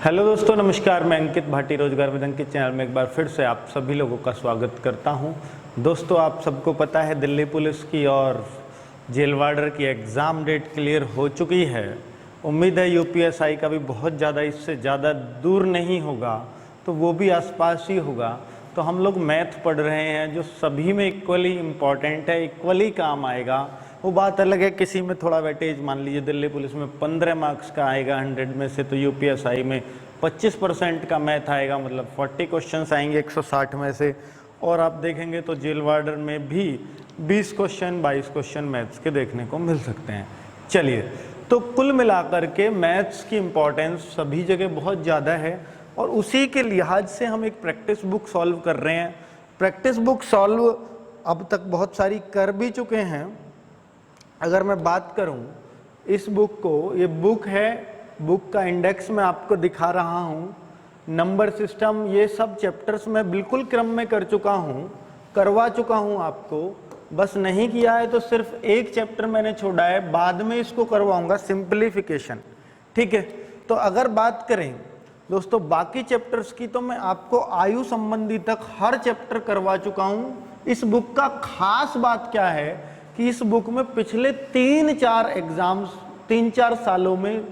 Hello दोस्तों, नमस्कार। मैं अंकित भाटी रोजगार विद अंकित चैनल में एक बार फिर से आप सभी लोगों का स्वागत करता हूं। दोस्तों, आप सबको पता है दिल्ली पुलिस की और जेल वार्डर की एग्ज़ाम डेट क्लियर हो चुकी है। उम्मीद है यूपीएसआई का भी बहुत ज़्यादा इससे ज़्यादा दूर नहीं होगा, तो वो भी आसपास ही होगा। तो हम लोग मैथ पढ़ रहे हैं जो सभी में इक्वली इम्पॉर्टेंट है, इक्वली काम आएगा। वो बात अलग है, किसी में थोड़ा वेटेज, मान लीजिए दिल्ली पुलिस में 15 मार्क्स का आएगा 100 में से, तो यूपीएसआई में 25% का मैथ आएगा, मतलब 40 क्वेश्चंस आएंगे 160 में से। और आप देखेंगे तो जेल वार्डर में भी 20 क्वेश्चन 22 क्वेश्चन मैथ्स के देखने को मिल सकते हैं। चलिए, तो कुल मिलाकर के मैथ्स की इम्पोर्टेंस सभी जगह बहुत ज़्यादा है और उसी के लिहाज से हम एक प्रैक्टिस बुक सॉल्व कर रहे हैं। प्रैक्टिस बुक सॉल्व अब तक बहुत सारी कर भी चुके हैं। अगर मैं बात करूं इस बुक को, ये बुक है, बुक का इंडेक्स मैं आपको दिखा रहा हूं, नंबर सिस्टम, ये सब चैप्टर्स मैं बिल्कुल क्रम में कर चुका हूं, करवा चुका हूं आपको। बस नहीं किया है तो सिर्फ एक चैप्टर मैंने छोड़ा है, बाद में इसको करवाऊंगा, सिंप्लीफिकेशन। ठीक है, तो अगर बात करें दोस्तों बाकी चैप्टर्स की, तो मैं आपको आयु संबंधी तक हर चैप्टर करवा चुका हूं। इस बुक का खास बात क्या है कि इस बुक में पिछले 3-4 एग्जाम्स, 3-4 सालों में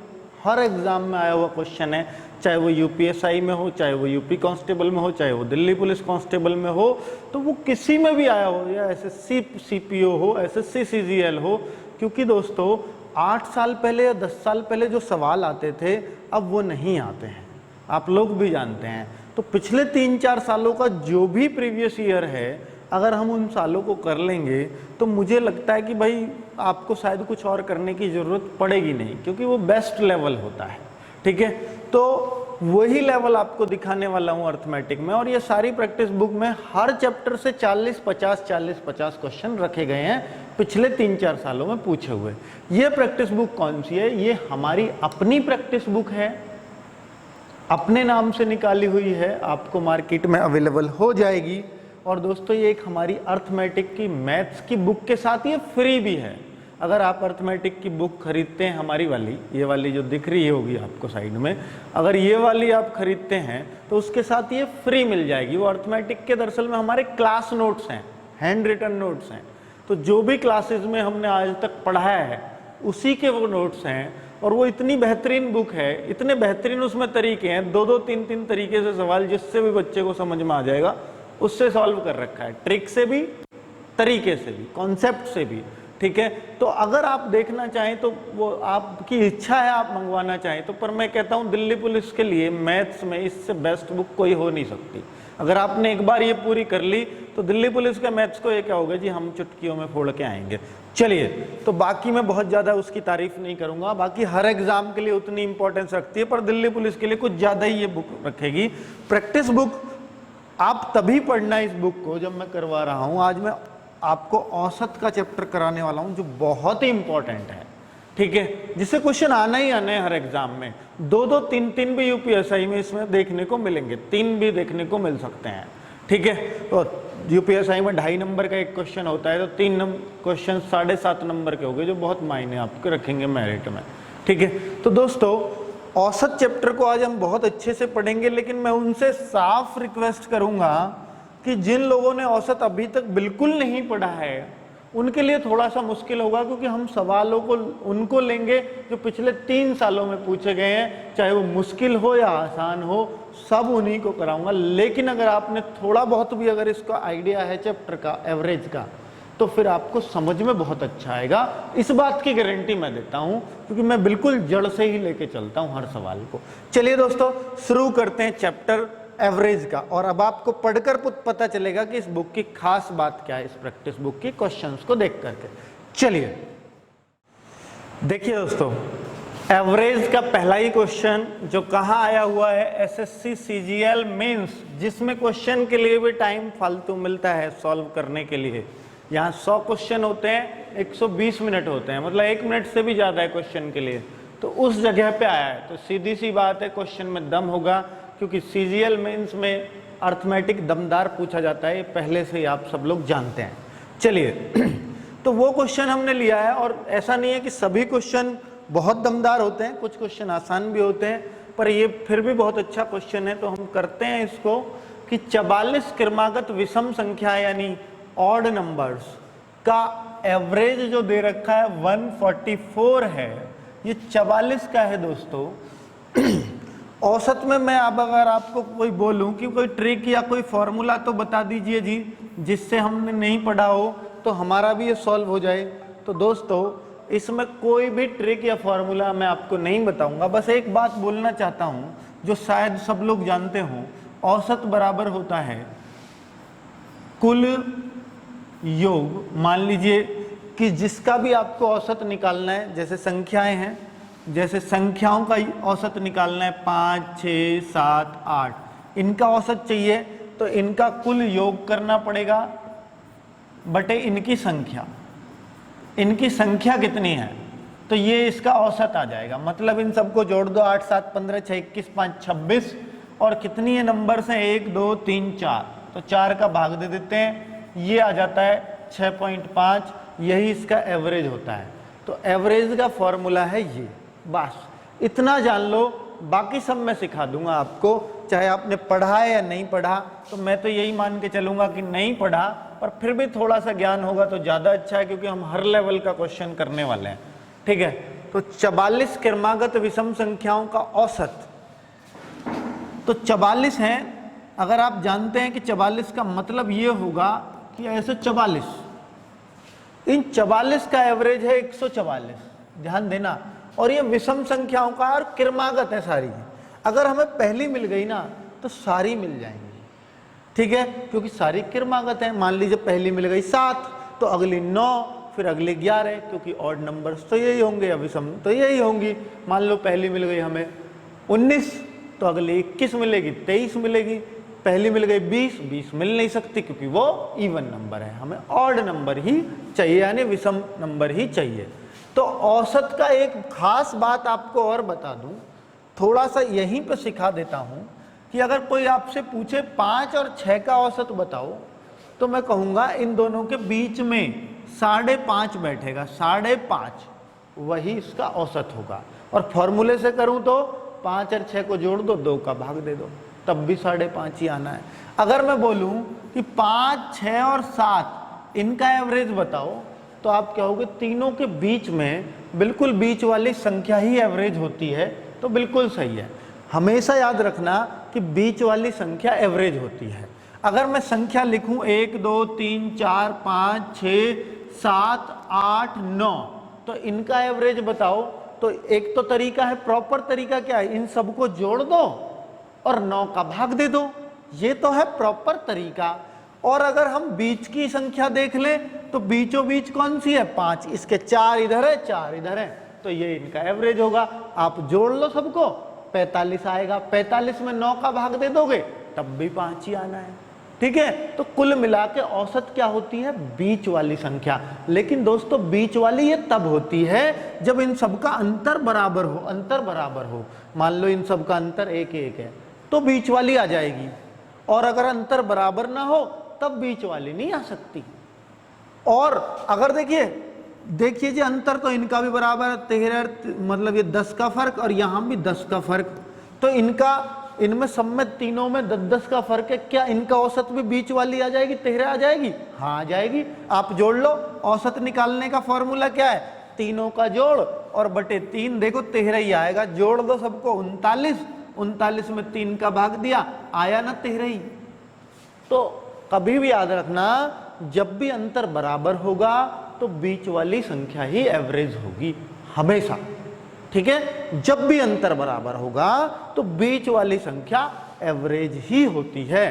हर एग्जाम में आया हुआ क्वेश्चन है, चाहे वो यूपीएसआई में हो, चाहे वो यूपी कांस्टेबल में हो, चाहे वो दिल्ली पुलिस कांस्टेबल में हो, तो वो किसी में भी आया हो, या एसएससी सीपीओ हो, एसएससी सीजीएल हो। क्योंकि दोस्तों 8 साल पहले या 10 साल पहले जो सवाल आते थे अब वो नहीं आते हैं, आप लोग भी जानते हैं। तो पिछले 3-4 सालों का जो भी प्रीवियस ईयर है, अगर हम उन सालों को कर लेंगे तो मुझे लगता है कि भाई आपको शायद कुछ और करने की ज़रूरत पड़ेगी नहीं, क्योंकि वो बेस्ट लेवल होता है। ठीक है, तो वही लेवल आपको दिखाने वाला हूँ अर्थमेटिक में। और ये सारी प्रैक्टिस बुक में हर चैप्टर से 40-50 क्वेश्चन रखे गए हैं, पिछले 3-4 सालों में पूछे हुए। ये प्रैक्टिस बुक कौन सी है? ये हमारी अपनी प्रैक्टिस बुक है, अपने नाम से निकाली हुई है, आपको मार्केट में अवेलेबल हो जाएगी। और दोस्तों ये एक हमारी अर्थमेटिक की मैथ्स की बुक के साथ ये फ्री भी है। अगर आप अर्थमेटिक की बुक खरीदते हैं, हमारी वाली, ये वाली जो दिख रही होगी आपको साइड में, अगर ये वाली आप खरीदते हैं तो उसके साथ ये फ्री मिल जाएगी। वो अर्थमेटिक के दरअसल में हमारे क्लास नोट्स हैं, हैंड रिटन नोट्स हैं। तो जो भी क्लासेस में हमने आज तक पढ़ाया है उसी के वो नोट्स हैं। और वो इतनी बेहतरीन बुक है, इतने बेहतरीन उसमें तरीके हैं, 2-2, 3-3 तरीके से सवाल जिससे भी बच्चे को समझ में आ जाएगा उससे सॉल्व कर रखा है, ट्रिक से भी, तरीके से भी, कॉन्सेप्ट से भी। ठीक है, तो अगर आप देखना चाहें तो वो आपकी इच्छा है, आप मंगवाना चाहें तो, पर मैं कहता हूं दिल्ली पुलिस के लिए मैथ्स में इससे बेस्ट बुक कोई हो नहीं सकती। अगर आपने एक बार ये पूरी कर ली तो दिल्ली पुलिस के मैथ्स को ये क्या होगा जी, हम चुटकियों में फोड़ के आएंगे। चलिए, तो बाकी मैं बहुत ज़्यादा उसकी तारीफ नहीं करूंगा, बाकी हर एग्जाम के लिए उतनी इंपॉर्टेंस रखती है, पर दिल्ली पुलिस के लिए कुछ ज़्यादा ही ये बुक रखेगी। प्रैक्टिस बुक आप तभी पढ़ना इस बुक को जब मैं करवा रहा हूं। आज मैं आपको औसत का चैप्टर कराने वाला हूं जो बहुत ही इंपॉर्टेंट है। ठीक है, जिससे क्वेश्चन आना ही आना है हर एग्जाम में। 2-2, 3-3 भी यूपीएसआई में इसमें देखने को मिलेंगे, 3 भी देखने को मिल सकते हैं। ठीक है, तो यूपीएसआई में 2.5 नंबर का एक क्वेश्चन होता है, तो 3 क्वेश्चन 7.5 नंबर के हो गए, जो बहुत मायने आपके रखेंगे मेरिट में। ठीक है, तो दोस्तों औसत चैप्टर को आज हम बहुत अच्छे से पढ़ेंगे, लेकिन मैं उनसे साफ रिक्वेस्ट करूंगा कि जिन लोगों ने औसत अभी तक बिल्कुल नहीं पढ़ा है उनके लिए थोड़ा सा मुश्किल होगा, क्योंकि हम सवालों को उनको लेंगे जो पिछले 3 सालों में पूछे गए हैं, चाहे वो मुश्किल हो या आसान हो, सब उन्हीं को कराऊंगा। लेकिन अगर आपने थोड़ा बहुत भी अगर इसका आइडिया है चैप्टर का, एवरेज का, तो फिर आपको समझ में बहुत अच्छा आएगा। इस बात की गारंटी मैं देता हूं, क्योंकि मैं बिल्कुल जड़ से ही लेके चलता हूं हर सवाल को। चलिए दोस्तों, शुरू करते हैं चैप्टर एवरेज का। और अब आपको पढ़कर पता चलेगा कि इस बुक की खास बात क्या है, इस प्रैक्टिस बुक की क्वेश्चंस को देख करके। चलिए देखिए दोस्तों, एवरेज का पहला ही क्वेश्चन जो कहाँ आया हुआ है, एसएससी सीजीएल मेंस, जिसमें क्वेश्चन के लिए भी टाइम फालतू मिलता है सॉल्व करने के लिए। यहाँ 100 क्वेश्चन होते हैं, 120 मिनट होते हैं, मतलब 1 मिनट से भी ज़्यादा है क्वेश्चन के लिए, तो उस जगह पे आया है। तो सीधी सी बात है, क्वेश्चन में दम होगा, क्योंकि सीजीएल मेंस में अर्थमेटिक दमदार पूछा जाता है, पहले से ही आप सब लोग जानते हैं। चलिए तो वो क्वेश्चन हमने लिया है, और ऐसा नहीं है कि सभी क्वेश्चन बहुत दमदार होते हैं, कुछ क्वेश्चन आसान भी होते हैं। पर ये फिर भी बहुत अच्छा क्वेश्चन है, तो हम करते हैं इसको कि 44 क्रमागत विषम संख्या यानी ऑड नंबर्स का एवरेज जो दे रखा है 144 है, ये 44 का है दोस्तों। औसत में मैं अब अगर आपको कोई बोलूं कि कोई ट्रिक या कोई फॉर्मूला तो बता दीजिए जी, जिससे हमने नहीं पढ़ा हो तो हमारा भी ये सॉल्व हो जाए। तो दोस्तों इसमें कोई भी ट्रिक या फॉर्मूला मैं आपको नहीं बताऊंगा, बस एक बात बोलना चाहता हूं जो शायद सब लोग जानते हो, औसत बराबर होता है कुल योग। मान लीजिए कि जिसका भी आपको औसत निकालना है, जैसे संख्याएं हैं, जैसे संख्याओं का औसत निकालना है 5, 6, 7, 8, इनका औसत चाहिए तो इनका कुल योग करना पड़ेगा बटे इनकी संख्या। इनकी संख्या कितनी है तो ये इसका औसत आ जाएगा, मतलब इन सबको जोड़ दो, 8, 7, 15, 6, 21, 5, 26, और कितनी है नंबर्स हैं 1, 2, 3, 4, तो 4 का भाग दे देते हैं, ये आ जाता है 6.5, यही इसका एवरेज होता है। तो एवरेज का फॉर्मूला है ये, बस इतना जान लो, बाकी सब मैं सिखा दूंगा आपको, चाहे आपने पढ़ा है या नहीं पढ़ा। तो मैं तो यही मान के चलूंगा कि नहीं पढ़ा, पर फिर भी थोड़ा सा ज्ञान होगा तो ज़्यादा अच्छा है, क्योंकि हम हर लेवल का क्वेश्चन करने वाले हैं, ठीक है। तो 44 क्रमागत विषम संख्याओं का औसत, तो 44 है। अगर आप जानते हैं कि 44 का मतलब ये होगा कि ऐसे 44, इन 44 का एवरेज है 144, ध्यान देना। और ये विषम संख्याओं का और क्रमागत है सारी, अगर हमें पहली मिल गई ना तो सारी मिल जाएंगी, ठीक है, क्योंकि सारी क्रमागत है। मान लीजिए पहली मिल गई 7 तो अगली 9, फिर अगली 11, क्योंकि ऑड नंबर्स तो यही होंगे या विषम तो यही होंगी। मान लो पहली मिल गई हमें 19 तो अगली 21 मिलेगी, 23 मिलेगी, पहली मिल गई 20 मिल नहीं सकती क्योंकि वो इवन नंबर है, हमें ऑड नंबर ही चाहिए, यानी विषम नंबर ही चाहिए। तो औसत का एक खास बात आपको और बता दूं, थोड़ा सा यहीं पे सिखा देता हूं कि अगर कोई आपसे पूछे 5 और 6 का औसत बताओ, तो मैं कहूंगा इन दोनों के बीच में 5.5 बैठेगा, 5.5 वही इसका औसत होगा। और फॉर्मूले से करूं तो 5 और 6 को जोड़ दो, 2 का भाग दे दो, तब भी 5.5 ही आना है। अगर मैं बोलूं कि 5, 6 और 7 इनका एवरेज बताओ, तो आप कहोगे तीनों के बीच में बिल्कुल बीच वाली संख्या ही एवरेज होती है, तो बिल्कुल सही है। हमेशा याद रखना कि बीच वाली संख्या एवरेज होती है। अगर मैं संख्या लिखूं 1, 2, 3, 4, 5, 6, 7, 8, 9, तो इनका एवरेज बताओ। तो एक तो तरीका है, प्रॉपर तरीका क्या है, इन सबको जोड़ दो और 9 का भाग दे दो, ये तो है प्रॉपर तरीका। और अगर हम बीच की संख्या देख लें तो बीचों बीच कौन सी है, 5, इसके 4 इधर है, 4 इधर है, तो ये इनका एवरेज होगा। आप जोड़ लो सबको, 45 आएगा, 45 में 9 का भाग दे दोगे तब भी 5 ही आना है, ठीक है। तो कुल मिला के औसत क्या होती है, बीच वाली संख्या। लेकिन दोस्तों बीच वाली ये तब होती है जब इन सबका अंतर बराबर हो, अंतर बराबर हो। मान लो इन सबका अंतर 1-1 है तो बीच वाली आ जाएगी, और अगर अंतर बराबर ना हो तब बीच वाली नहीं आ सकती। और अगर देखिए जी, अंतर तो इनका भी बराबर है, 13, मतलब ये 10 का फर्क, और यहां भी 10 का फर्क, तो इनमें सब में तीनों में 10-10 का फर्क है। क्या इनका औसत भी बीच वाली आ जाएगी, 13 आ जाएगी? हाँ आ जाएगी। आप जोड़ लो, औसत निकालने का फॉर्मूला क्या है, तीनों का जोड़ और बटे 3, देखो 13 ही आएगा, जोड़ दो सबको, 39 में 3 का भाग दिया, आया ना 13 ही। तो कभी भी याद रखना, जब भी अंतर बराबर होगा तो बीच वाली संख्या ही एवरेज होगी हमेशा, ठीक है। जब भी अंतर बराबर होगा तो बीच वाली संख्या एवरेज ही होती है।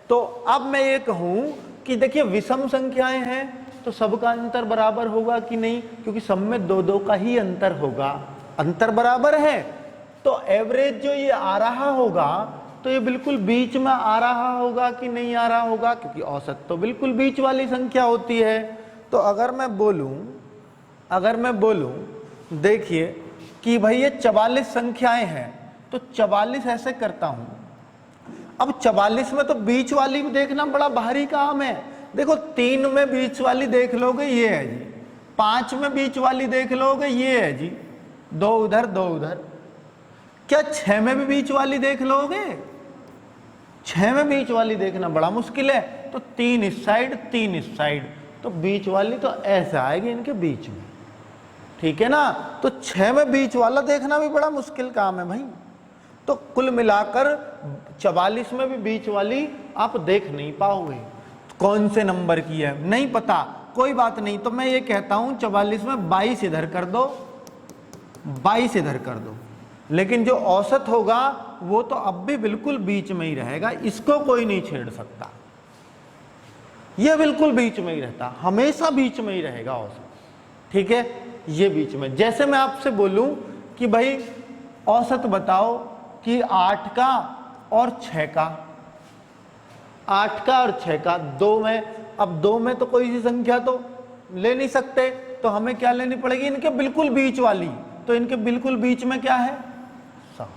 तो अब मैं ये कहूं कि देखिए विषम संख्याएं हैं तो सबका अंतर बराबर होगा कि नहीं, क्योंकि सब में 2-2 का ही अंतर होगा। अंतर बराबर है तो एवरेज जो ये आ रहा होगा तो ये बिल्कुल बीच में आ रहा होगा कि नहीं आ रहा होगा, क्योंकि औसत तो बिल्कुल बीच वाली संख्या होती है। तो अगर मैं बोलूं देखिए कि भाई ये 44 संख्याएं हैं, तो 44 ऐसे करता हूं। अब 44 में तो बीच वाली देखना बड़ा भारी काम है। देखो 3 में बीच वाली देख लोगे ये है जी, 5 में बीच वाली देख लोगे ये है जी, 2 उधर 2 उधर, क्या 6 में भी बीच वाली देख लोगे? 6 में बीच वाली देखना बड़ा मुश्किल है। तो 3 इस साइड 3 इस साइड, तो बीच वाली तो ऐसे आएगी इनके बीच में, ठीक है ना। तो 6 में बीच वाला देखना भी बड़ा मुश्किल काम है भाई। तो कुल मिलाकर 44 में भी बीच वाली आप देख नहीं पाओगे। कौन से नंबर की है नहीं पता, कोई बात नहीं। तो मैं ये कहता हूं 44 में 22 इधर कर दो, 22 इधर कर दो, लेकिन जो औसत होगा वो तो अब भी बिल्कुल बीच में ही रहेगा, इसको कोई नहीं छेड़ सकता। ये बिल्कुल बीच में ही रहता, हमेशा बीच में ही रहेगा औसत, ठीक है। ये बीच में, जैसे मैं आपसे बोलूं कि भाई औसत बताओ कि 8 का और 6 का, 8 का और 6 का, 2 में, अब 2 में तो कोई सी संख्या तो ले नहीं सकते, तो हमें क्या लेनी पड़ेगी? इनके बिल्कुल बीच वाली। तो इनके बिल्कुल बीच में क्या है? 7,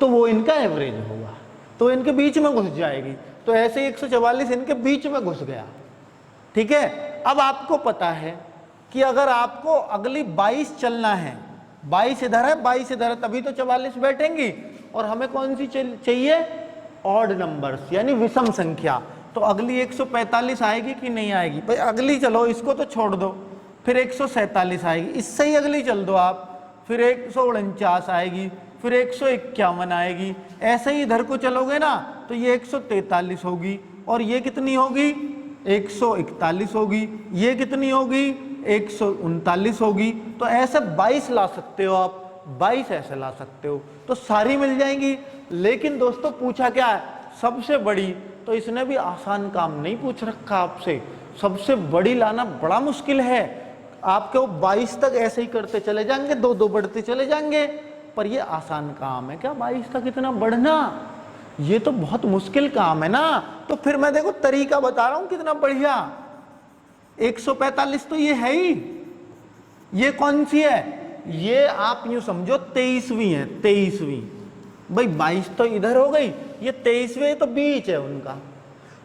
तो वो इनका एवरेज होगा, तो इनके बीच में घुस जाएगी। तो ऐसे 144 इनके बीच में घुस गया, ठीक है। अब आपको पता है कि अगर आपको अगली 22 चलना है, 22 इधर है 22 इधर है, तभी तो 44 बैठेंगी। और हमें कौन सी चाहिए? ऑड नंबर्स, यानी विषम संख्या। तो अगली 145 आएगी कि नहीं आएगी? भाई अगली चलो, इसको तो छोड़ दो, फिर 147 आएगी, इससे ही अगली चल दो आप, फिर 149 आएगी, फिर 151 आएगी। ऐसे ही इधर को चलोगे ना तो ये 143 होगी, और ये कितनी होगी? 141 होगी। ये कितनी होगी? 139 होगी। तो ऐसे 22 ला सकते हो आप, 22 ऐसे ला सकते हो, तो सारी मिल जाएंगी। लेकिन दोस्तों पूछा क्या है? सबसे बड़ी। तो इसने भी आसान काम नहीं पूछ रखा आपसे, सबसे बड़ी लाना बड़ा मुश्किल है। आपके वो 22 तक ऐसे ही करते चले जाएंगे, 2-2 बढ़ते चले जाएंगे, पर ये आसान काम है क्या 22 तक इतना बढ़ना? ये तो बहुत मुश्किल काम है ना। तो फिर मैं देखो तरीका बता रहा हूं कितना बढ़िया। 145 तो ये है ही, ये कौन सी है? ये आप यूं समझो 23वीं है, 23वीं। भाई 22 तो इधर हो गई, ये 23वीं तो बीच है उनका,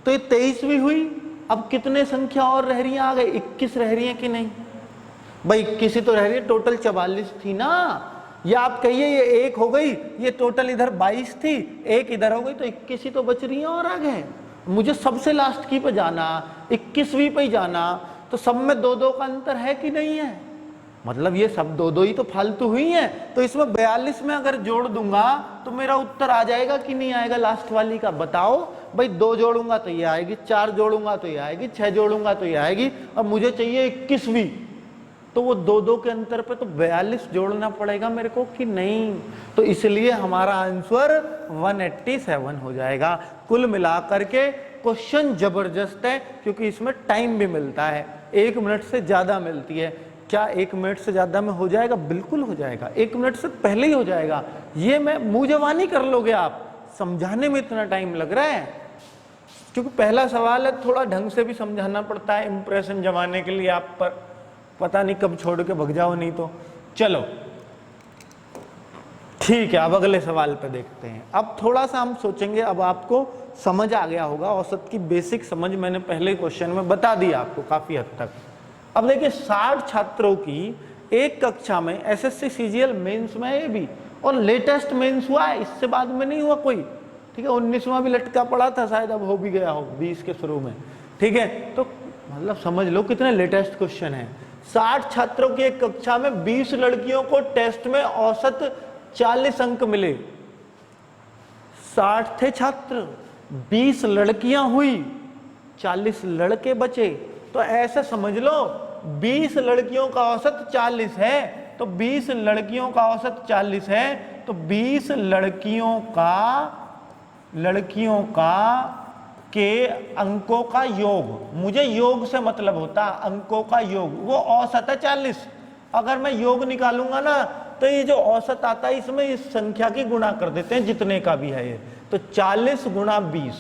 तो ये 23वीं हुई। अब कितने संख्या और रह रही है आगे? 21 रह रही है कि नहीं? भाई 21 ही तो रह रही है, टोटल 44 थी ना। या आप कहिए ये 1 हो गई, ये टोटल इधर 22 थी, 1 इधर हो गई, तो 21 ही तो बच रही है और आगे। मुझे सबसे लास्ट की पे जाना, 21वीं पे ही जाना, तो सब में 2-2 का अंतर है कि नहीं है? मतलब ये सब 2-2 ही तो फालतू हुई है। तो इसमें 42 में अगर जोड़ दूंगा तो मेरा उत्तर आ जाएगा कि नहीं आएगा लास्ट वाली का? बताओ भाई। 2 जोड़ूंगा तो ये आएगी, 4 जोड़ूंगा तो ये आएगी, 6 जोड़ूंगा तो ये आएगी, और मुझे चाहिए 21वीं। तो वो 2-2 के अंतर पे तो 42 जोड़ना पड़ेगा मेरे को कि नहीं? तो इसलिए हमारा आंसर 187 हो जाएगा। कुल मिलाकर के क्वेश्चन जबरदस्त है, क्योंकि इसमें टाइम भी मिलता है, 1 मिनट से ज्यादा मिलती है। क्या 1 मिनट से ज्यादा में हो जाएगा? बिल्कुल हो जाएगा, 1 मिनट से पहले ही हो जाएगा। ये मैं मुंह जवानी कर लोगे आप, समझाने में इतना टाइम लग रहा है, क्योंकि पहला सवाल है, थोड़ा ढंग से भी समझाना पड़ता है इंप्रेशन जमाने के लिए आप पर। पता नहीं कब छोड़ के भग जाओ नहीं तो। चलो ठीक है, अब अगले सवाल पे देखते हैं। अब थोड़ा सा हम सोचेंगे, अब आपको समझ आ गया होगा, औसत की बेसिक समझ मैंने पहले क्वेश्चन में बता दी आपको काफी हद तक। अब देखिए 60 छात्रों की एक कक्षा में एसएससी सीजीएल मेंस में है भी, और लेटेस्ट मेंस हुआ है, इससे बाद में नहीं हुआ कोई, ठीक है। 19वां भी लटका पड़ा था, शायद अब हो भी गया हो 20 के शुरू में, ठीक है। तो मतलब समझ लो कितने लेटेस्ट क्वेश्चन है। 60 छात्रों की एक कक्षा में 20 लड़कियों को टेस्ट में औसत 40 अंक मिले। 60 थे छात्र, 20 लड़कियां हुई, 40 लड़के बचे। तो ऐसे समझ लो 20 लड़कियों का औसत 40 है, तो 20 लड़कियों का औसत 40 है, तो 20 लड़कियों का के अंकों का योग, मुझे योग से मतलब होता अंकों का योग, वो औसत है 40। अगर मैं योग निकालूंगा ना तो ये जो औसत आता है इसमें इस संख्या की गुणा कर देते हैं जितने का भी है ये, तो 40 गुणा 20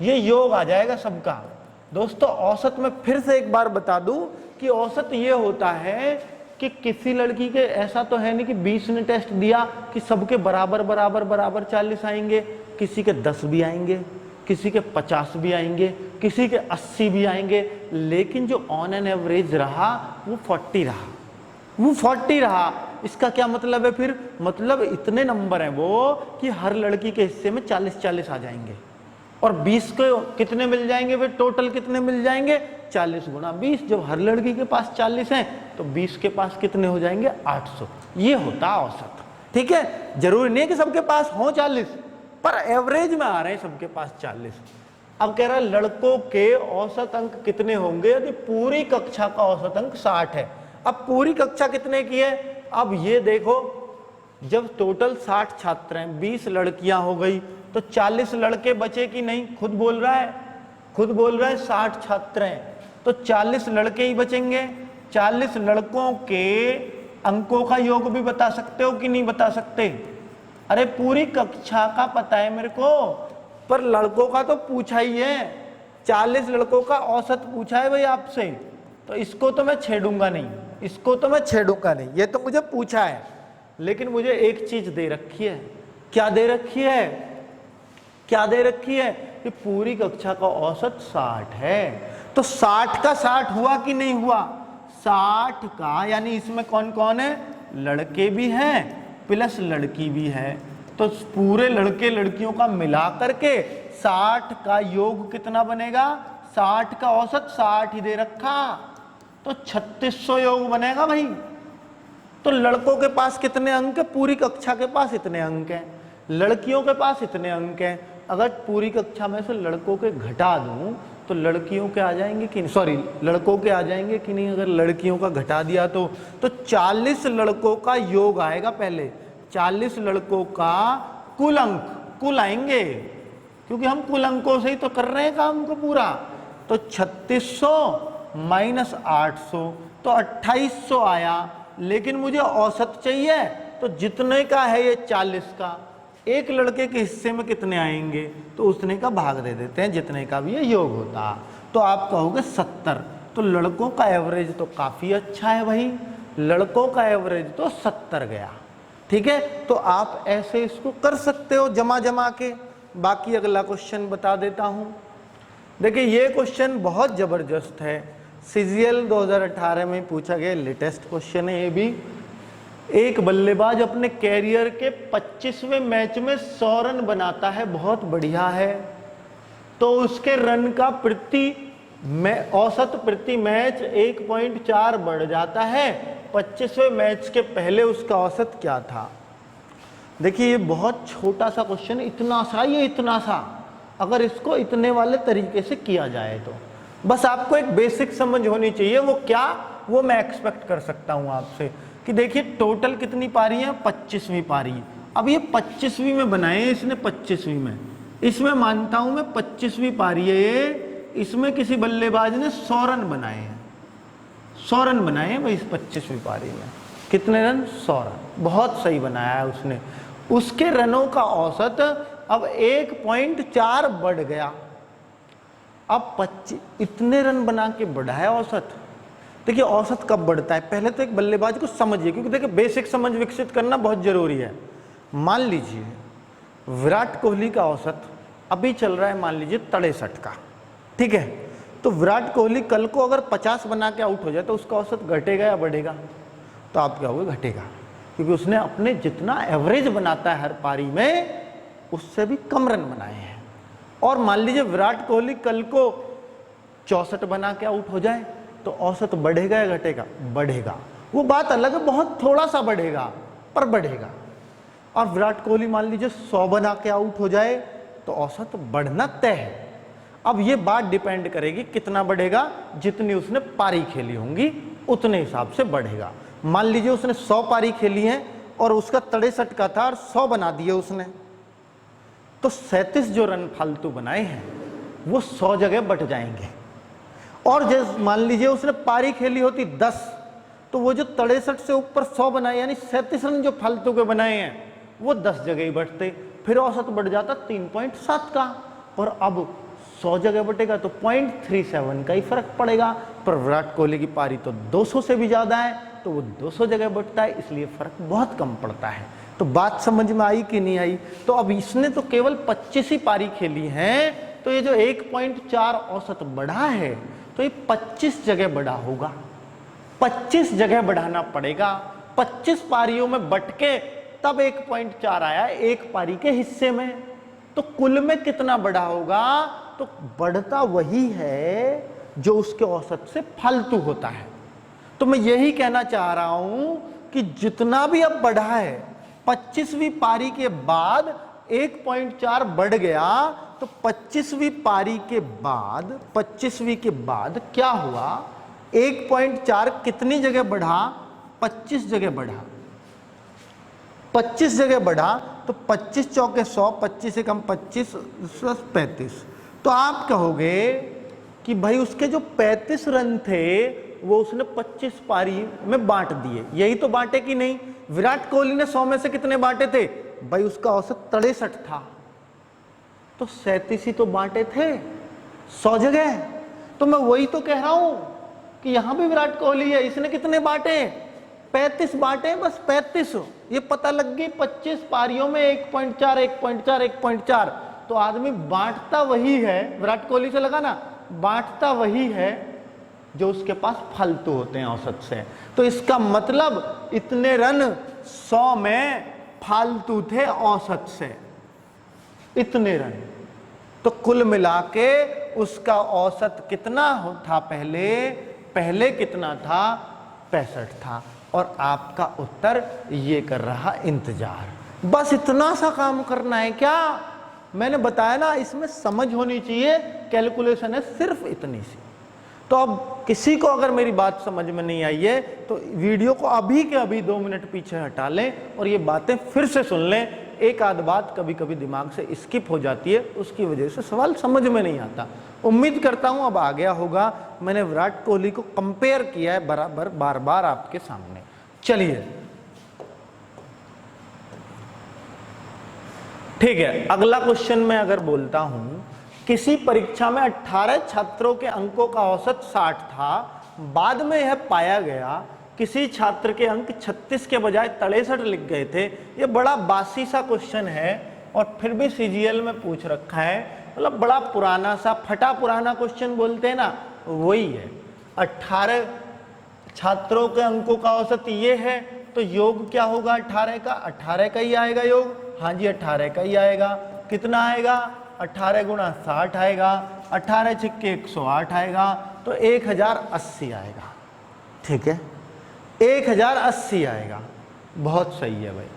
ये योग आ जाएगा सबका। दोस्तों औसत में फिर से एक बार बता दूं कि औसत ये होता है कि किसी लड़की के ऐसा तो है नहीं कि 20 ने टेस्ट दिया कि सबके बराबर बराबर बराबर 40 आएंगे, किसी के 10 भी आएंगे, किसी के 50 भी आएंगे, किसी के 80 भी आएंगे, लेकिन जो ऑन एन एवरेज रहा वो 40 रहा, वो 40 रहा। इसका क्या मतलब है फिर? मतलब इतने नंबर हैं वो कि हर लड़की के हिस्से में 40-40 आ जाएंगे और 20 को कितने मिल जाएंगे फिर? टोटल कितने मिल जाएंगे? 40 गुना 20। जब हर लड़की के पास 40 हैं तो 20 के पास कितने हो जाएंगे? 800। ये होता औसत। ठीक है, जरूरी नहीं है कि सबके पास हो 40, पर एवरेज में आ रहे हैं सबके पास 40। अब कह रहा है लड़कों के औसत अंक कितने होंगे यदि पूरी कक्षा का औसत अंक 60 है। अब पूरी कक्षा कितने की है? अब ये देखो, जब टोटल 60 छात्र हैं, 20 लड़कियां हो गई तो 40 लड़के बचे कि नहीं? खुद बोल रहा है, खुद बोल रहा है 60 छात्र हैं तो 40 लड़के ही बचेंगे। 40 लड़कों के अंकों का योग भी बता सकते हो कि नहीं बता सकते? अरे पूरी कक्षा का पता है मेरे को, पर लड़कों का तो पूछा ही है। 40 लड़कों का औसत पूछा है भाई आपसे, तो इसको तो मैं छेड़ूंगा नहीं, इसको तो मैं छेड़ूंगा नहीं, ये तो मुझे पूछा है। लेकिन मुझे एक चीज दे रखी है। क्या दे रखी है? क्या दे रखी है? कि पूरी कक्षा का औसत 60 है। तो 60 का 60 हुआ कि नहीं हुआ? 60 का यानी इसमें कौन कौन है? लड़के भी हैं प्लस लड़की भी है, तो पूरे लड़के लड़कियों का मिला करके 60 का योग कितना बनेगा? 60 का औसत 60 ही दे रखा, तो 3600 योग बनेगा भाई। तो लड़कों के पास कितने अंक है? पूरी कक्षा के पास इतने अंक हैं, लड़कियों के पास इतने अंक हैं। अगर पूरी कक्षा में से लड़कों के घटा दूं तो लड़कियों के आ जाएंगे कि नहीं? सॉरी, लड़कों के आ जाएंगे कि नहीं? अगर लड़कियों का घटा दिया तो 40 लड़कों का योग आएगा पहले, 40 लड़कों का कुल अंक, कुल आएंगे क्योंकि हम कुल अंकों से ही तो कर रहे हैं काम को पूरा। तो 3600 माइनस 800 तो 2800 आया। लेकिन मुझे औसत चाहिए, तो जितने का है ये 40 का, एक लड़के के हिस्से में कितने आएंगे? तो उतने का भाग दे देते हैं जितने का भी ये योग होता। तो आप कहोगे 70। तो लड़कों का एवरेज तो काफी अच्छा है भाई, लड़कों का एवरेज तो 70 गया। ठीक है, तो आप ऐसे इसको कर सकते हो जमा जमा के। बाकी अगला क्वेश्चन बता देता हूं। देखिए ये क्वेश्चन बहुत जबरदस्त है, सीजीएल 2018 में पूछा गया लेटेस्ट क्वेश्चन है ये भी। एक बल्लेबाज अपने कैरियर के 25वें मैच में 100 रन बनाता है, बहुत बढ़िया है, तो उसके रन का औसत प्रति मैच 1.4 बढ़ जाता है। 25वें मैच के पहले उसका औसत क्या था? देखिए ये बहुत छोटा सा क्वेश्चन, इतना सा, ये इतना सा, अगर इसको इतने वाले तरीके से किया जाए तो बस आपको एक बेसिक समझ होनी चाहिए। वो क्या, वो मैं एक्सपेक्ट कर सकता हूं आपसे कि देखिए टोटल कितनी पारी है? 25वीं पारी। अब ये 25वीं में बनाए हैं इसने, 25वीं में, इसमें मानता हूं मैं 25वीं पारी है ये, इसमें किसी बल्लेबाज ने 100 रन बनाए हैं, 100 रन बनाए हैं भाई इस 25वीं पारी में। कितने रन? 100 रन, बहुत सही बनाया है उसने। उसके रनों का औसत अब 1.4 बढ़ गया। अब 25 इतने रन बना के बढ़ाया औसत। देखिए औसत कब बढ़ता है? पहले तो एक बल्लेबाज को समझिए, क्योंकि देखिए बेसिक समझ विकसित करना बहुत जरूरी है। मान लीजिए विराट कोहली का औसत अभी चल रहा है, मान लीजिए 63 का, ठीक है, तो विराट कोहली कल को अगर 50 बना के आउट हो जाए तो उसका औसत घटेगा या बढ़ेगा? तो आप क्या होगा? घटेगा, क्योंकि उसने अपने जितना एवरेज बनाता है हर पारी में उससे भी कम रन बनाए हैं। और मान लीजिए विराट कोहली कल को 64 बना के आउट हो जाए तो औसत बढ़ेगा या घटेगा? बढ़ेगा। वो बात अलग है, बहुत थोड़ा सा बढ़ेगा, पर बढ़ेगा। और विराट कोहली मान लीजिए 100 बना के आउट हो जाए तो औसत बढ़ना तय है। अब ये बात डिपेंड करेगी कितना बढ़ेगा, जितनी उसने पारी खेली होंगी उतने हिसाब से बढ़ेगा। मान लीजिए उसने 100 पारी खेली है और उसका 63 का था और 100 बना दिए उसने, तो 37 जो रन फालतू बनाए हैं वो 100 जगह बट जाएंगे। और जैसे मान लीजिए उसने पारी खेली होती 10, तो वो जो 63 से ऊपर 100 बनाए यानी 37 रन जो फालतू के बनाए हैं वो 10 जगह ही बटते, फिर औसत बढ़ जाता 3.7 का। और अब 100 जगह बटेगा तो 0.37 का ही फर्क पड़ेगा। पर विराट कोहली की पारी तो 200 से भी ज्यादा है, तो वो 200 जगह बटता है, इसलिए फर्क बहुत कम पड़ता है। तो बात समझ में आई कि नहीं आई? तो अब इसने तो केवल 25 ही पारी खेली है, तो ये जो 1.4 औसत बढ़ा है तो ये 25 जगह बढ़ा होगा, 25 जगह बढ़ाना पड़ेगा। 25 पारियों में बट के तब 1.4 आया एक पारी के हिस्से में। तो कुल में कितना बढ़ा होगा? तो बढ़ता वही है जो उसके औसत से फालतू होता है। तो मैं यही कहना चाह रहा हूं कि जितना भी अब बढ़ा है 25वीं पारी के बाद 1.4 बढ़ गया, तो 25वीं पारी के बाद 25वीं के बाद क्या हुआ? 1.4 कितनी जगह बढ़ा? 25 जगह बढ़ा। 25 जगह बढ़ा तो 25 चौके 100, 25 से कम 25 35। तो आप कहोगे कि भाई उसके जो 35 रन थे वो उसने 25 पारी में बांट दिए। यही तो बांटे कि नहीं? विराट कोहली ने 100 में से कितने बांटे थे? भाई उसका औसत 63 था, तो 37 ही तो बांटे थे 100 जगह। तो मैं वही तो कह रहा हूं कि यहां भी विराट कोहली है, इसने कितने बांटे? 35 बांटे, बस 35। ये पता लग गई 25 पारियों में 1.4 1.4 1.4। तो आदमी बांटता वही है, विराट कोहली से लगा ना, बांटता वही है जो उसके पास फालतू होते हैं औसत से। तो इसका मतलब इतने रन 100 में फालतू थे औसत से, इतने रन। तो कुल मिला के उसका औसत कितना था? पहले कितना था? 65 था। और आपका उत्तर ये कर रहा इंतजार। बस इतना सा काम करना है क्या? मैंने बताया ना, इसमें समझ होनी चाहिए, कैलकुलेशन है सिर्फ इतनी सी। तो अब किसी को अगर मेरी बात समझ में नहीं आई है तो वीडियो को अभी के अभी 2 मिनट पीछे हटा लें और ये बातें फिर से सुन लें। एक आध बात कभी कभी दिमाग से स्किप हो जाती है, उसकी वजह से सवाल समझ में नहीं आता। उम्मीद करता हूं अब आ गया होगा। मैंने विराट कोहली को कंपेयर किया है बराबर बार बार आपके सामने। चलिए ठीक है, अगला क्वेश्चन मैं अगर बोलता हूं, किसी परीक्षा में 18 छात्रों के अंकों का औसत 60 था, बाद में यह पाया गया किसी छात्र के अंक 36 के बजाय 63 लिख गए थे। यह बड़ा बासी सा क्वेश्चन है और फिर भी सीजीएल में पूछ रखा है, मतलब बड़ा पुराना सा फटा पुराना क्वेश्चन बोलते हैं ना, वही है। 18 छात्रों के अंकों का औसत ये है, तो योग क्या होगा 18 का? 18 का ही आएगा योग। हाँ जी 18 का ही आएगा। कितना आएगा? 18 गुणा 60 आएगा, 18 छिक्के 108 आएगा, तो 1080 आएगा। ठीक है, 1080 आएगा। बहुत सही है भाई,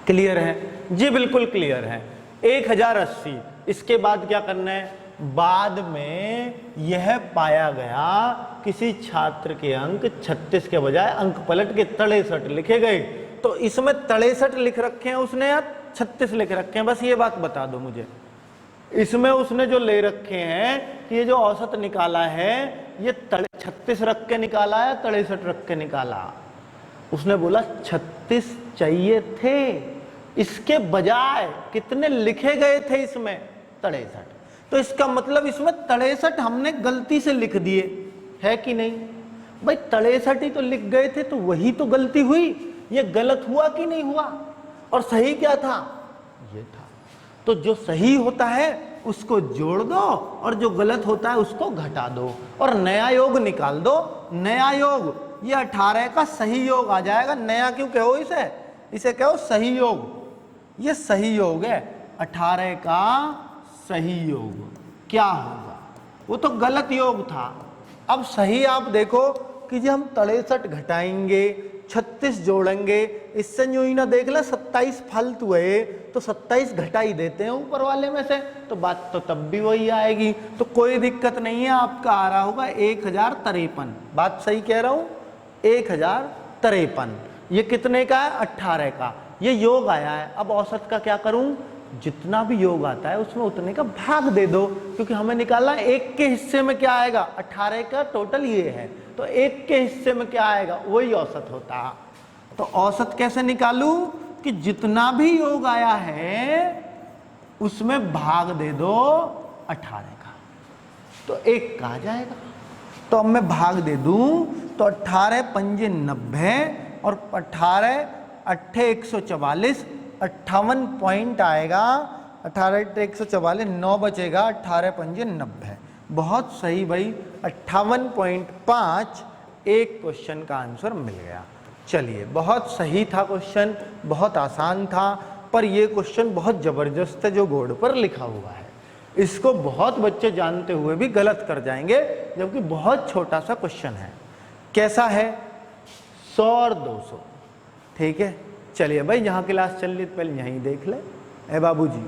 क्लियर है जी? बिल्कुल क्लियर है, 1080। इसके बाद क्या करना है? बाद में यह पाया गया किसी छात्र के अंक 36 के बजाय अंक पलट के 63 लिखे गए। तो इसमें 63 लिख रखे हैं उसने या 36 लिख रखे हैं? बस ये बात बता दो मुझे। इसमें उसने जो ले रखे हैं कि ये जो औसत निकाला है ये 36 रख के निकाला या 63 रख के निकाला? उसने बोला 36 चाहिए थे, इसके बजाय कितने लिखे गए थे इसमें? 63। तो इसका मतलब इसमें 63 हमने गलती से लिख दिए, है कि नहीं भाई? 63 ही तो लिख गए थे, तो वही तो गलती हुई। ये गलत हुआ कि नहीं हुआ? और सही क्या था? ये था। तो जो सही होता है उसको जोड़ दो और जो गलत होता है उसको घटा दो और नया योग निकाल दो। नया योग, ये 18 का सही योग आ जाएगा। नया क्यों कहो इसे? इसे कहो सही योग। ये सही योग है, 18 का सही योग क्या होगा? वो तो गलत योग था। अब सही आप देखो कि जब हम 63 घटाएंगे 36 जोड़ेंगे, इससे यूं ही ना देख ले 27 फालतू है, तो 27 घटा ही देते हैं ऊपर वाले में से, तो बात तो तब भी वही आएगी। तो कोई दिक्कत नहीं है, आपका आ रहा होगा 1053। बात सही कह रहा हूं? 1053। ये कितने का है? 18 का। ये योग आया है। अब औसत का क्या करूं? जितना भी योग आता है उसमें उतने का भाग दे दो, क्योंकि हमें निकालना एक के हिस्से में क्या आएगा? 18 का टोटल ये है, तो एक के हिस्से में क्या आएगा? वही औसत होता है। तो औसत कैसे निकालूं? कि जितना भी योग आया है उसमें भाग दे दो 18 का, तो 1 का आ जाएगा। तो अब मैं भाग दे दूं तो 18 पंजे 90 और 18 अट्ठे 144, 58 पॉइंट आएगा। 18 144, 9 बचेगा, 18 पंजे 90। बहुत सही भाई, 58.5 एक क्वेश्चन का आंसर मिल गया। चलिए, बहुत सही था क्वेश्चन, बहुत आसान था, पर ये क्वेश्चन बहुत जबरदस्त है जो बोर्ड पर लिखा हुआ है। इसको बहुत बच्चे जानते हुए भी गलत कर जाएंगे, जबकि बहुत छोटा सा क्वेश्चन है। कैसा है? 100 और 200, ठीक है। चलिए भाई, जहाँ क्लास चल रही पहले यहीं देख ले। ए बाबूजी,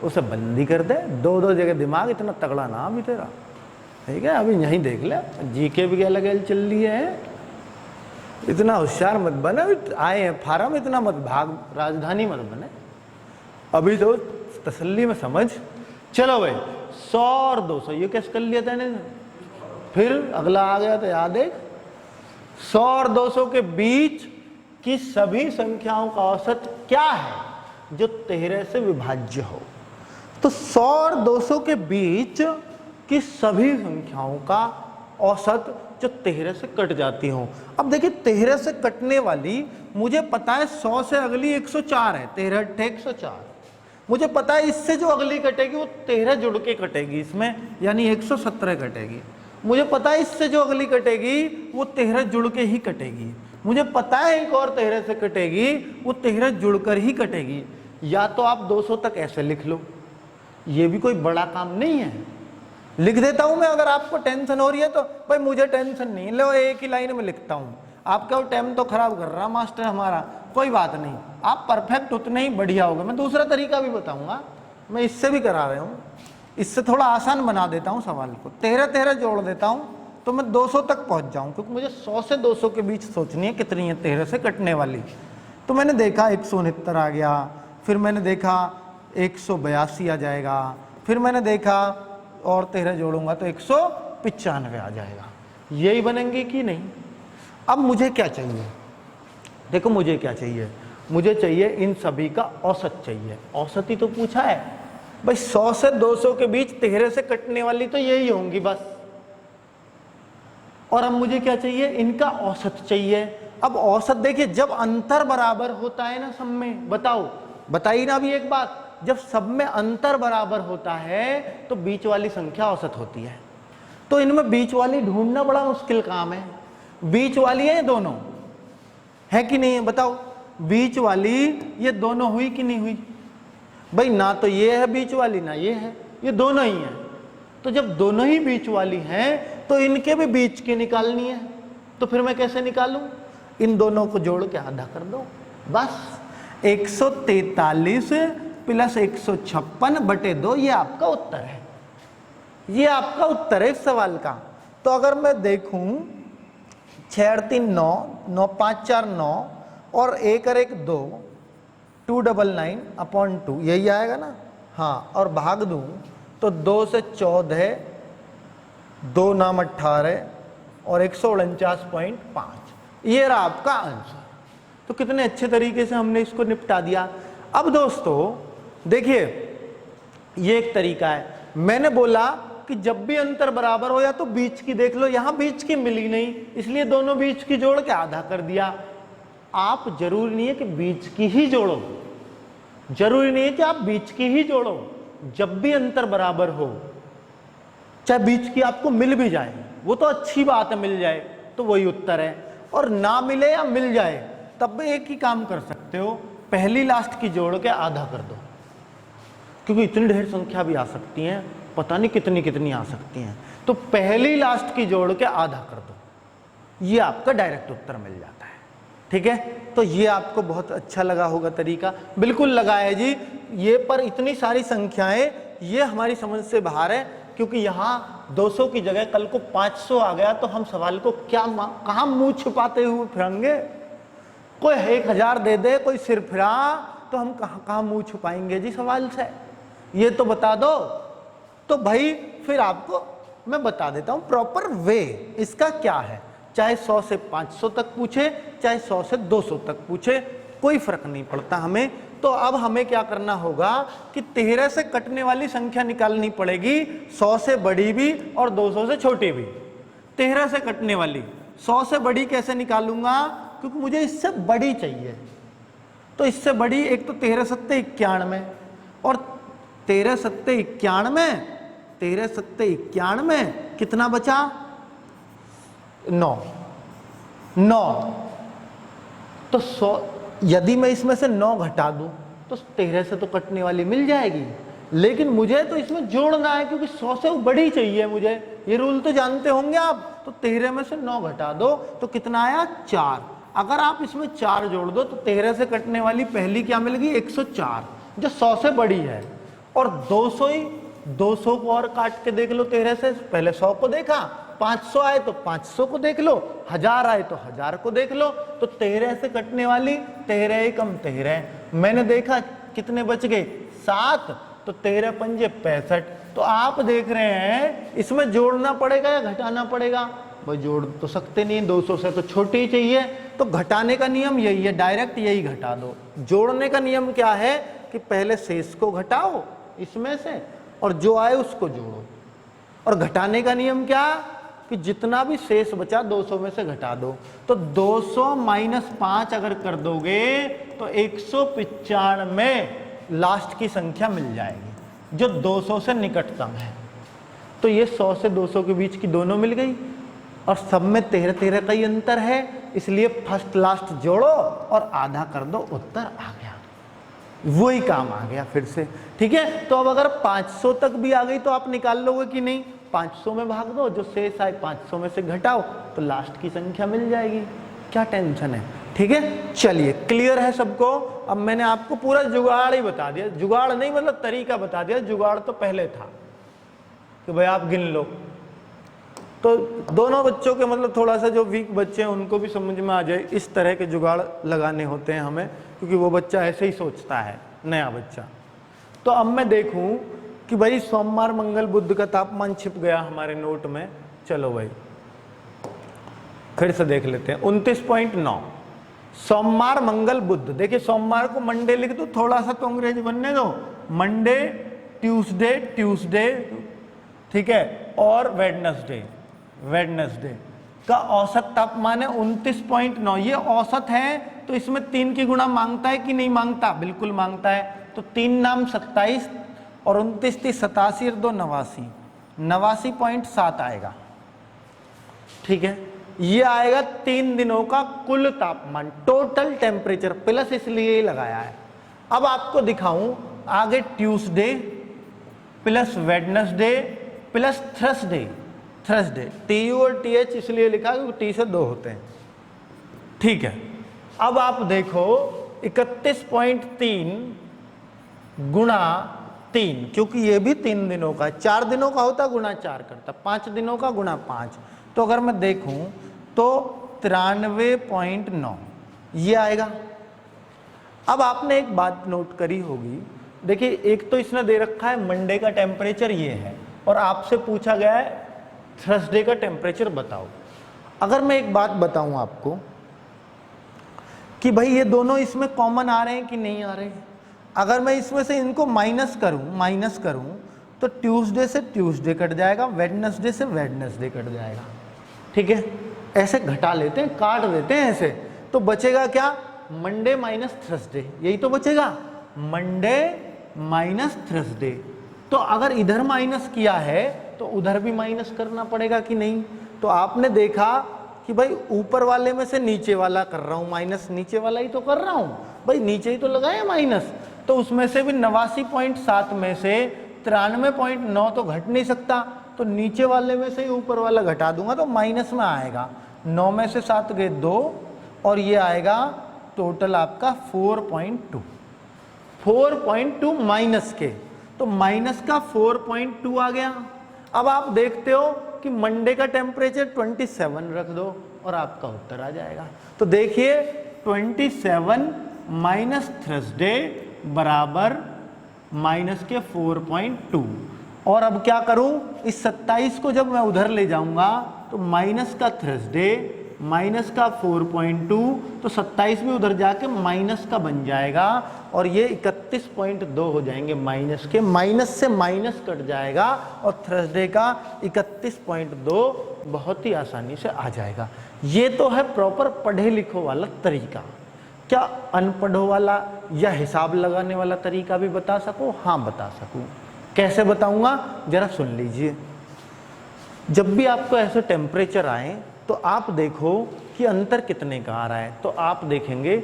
उसे बंदी कर दे, दो दो जगह दिमाग इतना तगड़ा ना अभी तेरा, ठीक है। अभी यहीं देख ले, जीके भी अलग चल रही है, इतना होशियार मत बने। आए हैं फार्म, इतना मत भाग, राजधानी मत बने, अभी तो तसल्ली में समझ। चलो भाई, 100 और 200 ये कैसे कर लिया था? फिर अगला आ गया तो याद देख, 100 और 200 के बीच की सभी संख्याओं का औसत क्या है जो 13 से विभाज्य हो? तो 100 और 200 के बीच की सभी संख्याओं का औसत जो 13 से कट जाती हो। अब देखिए, 13 से कटने वाली मुझे पता है 100 से अगली 104 है, 13 × 104। मुझे पता है इससे जो अगली कटेगी वो 13 जुड़ के कटेगी इसमें, यानी 117 कटेगी। मुझे पता है इससे जो अगली कटेगी वो 13 जुड़ के ही कटेगी। मुझे पता है एक और 13 से कटेगी, वो 13 जुड़कर ही कटेगी। या तो आप 200 तक ऐसे लिख लो, ये भी कोई बड़ा काम नहीं है, लिख देता हूं मैं। अगर आपको टेंशन हो रही है तो भाई मुझे टेंशन नहीं, लो एक ही लाइन में लिखता हूं। आपका वो टाइम तो खराब कर रहा मास्टर हमारा, कोई बात नहीं, आप परफेक्ट उतने ही बढ़िया होगा। मैं दूसरा तरीका भी बताऊंगा, मैं इससे भी करा रहा हूँ, इससे थोड़ा आसान बना देता हूँ सवाल को। 13 जोड़ देता हूँ तो मैं 200 तक पहुँच जाऊँ, क्योंकि मुझे 100 से 200 के बीच सोचनी है कितनी है 13 से कटने वाली। तो मैंने देखा 169 आ गया, फिर मैंने देखा 182 आ जाएगा, फिर मैंने देखा और 13 जोड़ूंगा तो 195 आ जाएगा। यही बनेंगे कि नहीं? अब मुझे क्या चाहिए? देखो मुझे क्या चाहिए, मुझे चाहिए इन सभी का औसत चाहिए। औसत ही तो पूछा है भाई, 100 से 200 के बीच 13 से कटने वाली तो यही होंगी बस। और अब मुझे क्या चाहिए? इनका औसत चाहिए। अब औसत देखिए, जब अंतर बराबर होता है ना सब में, बताओ, बताइए ना अभी एक बात, जब सब में अंतर बराबर होता है तो बीच वाली संख्या औसत होती है। तो इनमें बीच वाली ढूंढना बड़ा मुश्किल काम है। बीच वाली है ये दोनों, है कि नहीं है? बताओ, बीच वाली ये दोनों हुई कि नहीं हुई? भाई ना तो ये है बीच वाली, ना ये है, ये दोनों ही हैं। तो जब दोनों ही बीच वाली हैं तो इनके भी बीच की निकालनी है। तो फिर मैं कैसे निकालूं? इन दोनों को जोड़ के आधा कर दो बस। 143 प्लस 156/2, ये आपका उत्तर है। ये आपका उत्तर है इस सवाल का। तो अगर मैं देखूं 6 और 3 9, 9 5 4 9 और 1 और 1 2, 299/2 यही आएगा ना? हाँ, और भाग दूं तो 2 से 14, 2 नाम 18 और 149.5, ये रहा आपका आंसर। तो कितने अच्छे तरीके से हमने इसको निपटा दिया। अब दोस्तों देखिए, ये एक तरीका है। मैंने बोला कि जब भी अंतर बराबर हो या तो बीच की देख लो, यहां बीच की मिली नहीं, इसलिए दोनों बीच की जोड़ के आधा कर दिया। आप जरूरी नहीं है कि बीच की ही जोड़ो, जरूरी नहीं है कि आप बीच की ही जोड़ो। जब भी अंतर बराबर हो, चाहे बीच की आपको मिल भी जाए, वो तो अच्छी बात है, मिल जाए तो वही उत्तर है। और ना मिले या मिल जाए तब भी एक ही काम कर सकते हो, पहली लास्ट की जोड़ के आधा कर दो, क्योंकि इतनी ढेर संख्या भी आ सकती हैं, पता नहीं कितनी कितनी आ सकती हैं। तो पहली लास्ट की जोड़ के आधा कर दो, ये आपका डायरेक्ट उत्तर मिल जाता है। ठीक है, तो ये आपको बहुत अच्छा लगा होगा तरीका। बिल्कुल लगा है जी ये, पर इतनी सारी संख्याएं ये हमारी समझ से बाहर है, क्योंकि यहाँ 200 की जगह कल को 500 आ गया तो हम सवाल को क्या कहाँ मुंह छुपाते हुए फिरेंगे? कोई 1000 दे दे, कोई सिर फिरा, तो हम कहाँ मुंह छुपाएंगे जी सवाल से? ये तो बता दो। तो भाई फिर आपको मैं बता देता हूँ प्रॉपर वे इसका क्या है। चाहे 100 से 500 तक पूछे, चाहे 100 से 200 तक पूछे, कोई फर्क नहीं पड़ता हमें। तो अब हमें क्या करना होगा कि 13 से कटने वाली संख्या निकालनी पड़ेगी, 100 से बड़ी भी और 200 से छोटी भी। 13 से कटने वाली, 100 से बड़ी कैसे निकालूंगा? क्योंकि मुझे इससे बड़ी चाहिए। तो इससे बड़ी एक तो 13 7 91 और 13 7 91, 13 7 91 कितना बचा? 9। तो 100, यदि मैं इसमें से 9 घटा दूं तो 13 से तो कटने वाली मिल जाएगी, लेकिन मुझे तो इसमें जोड़ना है क्योंकि 100 से बड़ी चाहिए मुझे, ये रूल तो जानते होंगे आप। तो 13 में से 9 घटा दो तो कितना आया 4। अगर आप इसमें 4 जोड़ दो तो 13 से कटने वाली पहली क्या मिल गई 104, जो 100 से बड़ी है। और 200 को और काट के देख लो 13 से, पहले 100 को देखा, 500 आए तो 500 को देख लो, 1000 आए तो 1000 को देख लो। तो 13 से कटने वाली 13 ही कम 13, मैंने देखा कितने बच गए 7, तो 13 पंजे 65। तो आप देख रहे हैं इसमें जोड़ना पड़ेगा या घटाना पड़ेगा? भाई जोड़ तो सकते नहीं, 200 से तो छोटी ही चाहिए, तो घटाने का नियम यही है, डायरेक्ट यही घटा दो। जोड़ने का नियम क्या है कि पहले शेष को घटाओ इसमें से और जो आए उसको जोड़ो। और घटाने का नियम क्या कि जितना भी शेष बचा 200 में से घटा दो। तो 200 माइनस 5 अगर कर दोगे तो 195 लास्ट की संख्या मिल जाएगी जो 200 से निकटतम है। तो ये 100 से 200 के बीच की दोनों मिल गई और सब में 13 का ही अंतर है, इसलिए फर्स्ट लास्ट जोड़ो और आधा कर दो, उत्तर आ गया। वही काम आ गया फिर से, ठीक है। तो अब अगर 500 तक भी आ गई तो आप निकाल लोगे कि नहीं? 500 में भाग दो, जो शेष आए 500 में से घटाओ तो लास्ट की संख्या मिल जाएगी, क्या टेंशन है, ठीक है। चलिए क्लियर है सबको? अब मैंने आपको पूरा जुगाड़ ही बता दिया, जुगाड़ नहीं मतलब तरीका बता दिया, जुगाड़ तो पहले था कि भाई आप गिन लो। तो दोनों बच्चों के मतलब थोड़ा सा जो वीक बच्चे हैं उनको भी समझ में आ जाए, इस तरह के जुगाड़ लगाने होते हैं हमें, क्योंकि वो बच्चा ऐसे ही सोचता है, नया बच्चा। तो अब मैं देखूं कि भाई सोमवार मंगल बुध का तापमान छिप गया हमारे नोट में। चलो भाई फिर से देख लेते हैं। 29.9 सोमवार मंगल बुध। देखिए सोमवार को मंडे लिख दो, थोड़ा सा तो अंग्रेजी बनने दो, मंडे ट्यूसडे, ठीक है, और वेडनेसडे का औसत तापमान है 29.9। ये औसत है तो इसमें 3 की गुणा मांगता है कि नहीं मांगता? बिल्कुल मांगता है। तो 3 नाम 27 और 29 30 87 और 2 89, 89.7 आएगा, ठीक है। ये आएगा 3 दिनों का कुल तापमान, टोटल टेम्परेचर, प्लस इसलिए लगाया है। अब आपको दिखाऊं आगे Tuesday plus Wednesday plus Thursday, TU और TH इसलिए लिखा क्योंकि T से 2 होते हैं, ठीक है। अब आप देखो 31.3 गुणा 3, क्योंकि ये भी 3 दिनों का है, 4 दिनों का होता गुणा 4 करता, 5 दिनों का गुणा 5। तो अगर मैं देखूं तो 93.9 ये आएगा। अब आपने एक बात नोट करी होगी, देखिए एक तो इसने दे रखा है मंडे का टेम्परेचर ये है और आपसे पूछा गया है थर्सडे का टेम्परेचर बताओ। अगर मैं एक बात बताऊं आपको कि भाई ये दोनों इसमें कॉमन आ रहे हैं कि नहीं आ रहे हैं, अगर मैं इसमें से इनको माइनस करूं तो ट्यूसडे से ट्यूसडे कट जाएगा, वेडनेसडे से वेडनेसडे कट जाएगा, ठीक है। ऐसे घटा लेते हैं, काट देते हैं ऐसे, तो बचेगा क्या? मंडे माइनस थर्सडे, यही तो बचेगा, मंडे माइनस थर्सडे। तो अगर इधर माइनस किया है तो उधर भी माइनस करना पड़ेगा कि नहीं? तो आपने देखा कि भाई ऊपर वाले में से नीचे वाला कर रहा हूं माइनस, नीचे वाला ही तो कर रहा हूं भाई, नीचे ही तो लगाया माइनस। तो उसमें से भी 89.7 में से 93.9 तो घट नहीं सकता, तो नीचे वाले में से ही ऊपर वाला घटा दूंगा तो माइनस में आएगा। 9 में से 7 गए 2 और ये आएगा टोटल आपका 4.2 माइनस के, तो माइनस का 4.2 आ गया। अब आप देखते हो कि मंडे का टेम्परेचर 27 रख दो और आपका उत्तर आ जाएगा। तो देखिए 27 माइनस थर्सडे बराबर माइनस के 4.2। और अब क्या करूं, इस 27 को जब मैं उधर ले जाऊंगा तो माइनस का थर्सडे माइनस का 4.2, तो 27 भी उधर जाके माइनस का बन जाएगा और ये 31.2 हो जाएंगे माइनस के, माइनस से माइनस कट जाएगा और थर्सडे का 31.2 बहुत ही आसानी से आ जाएगा। ये तो है प्रॉपर पढ़े लिखो वाला तरीका। क्या अनपढ़ो वाला या हिसाब लगाने वाला तरीका भी बता सकूं? हाँ बता सकूं। कैसे बताऊंगा जरा सुन लीजिए। जब भी आपको ऐसे टेम्परेचर आए तो आप देखो कि अंतर कितने का आ रहा है, तो आप देखेंगे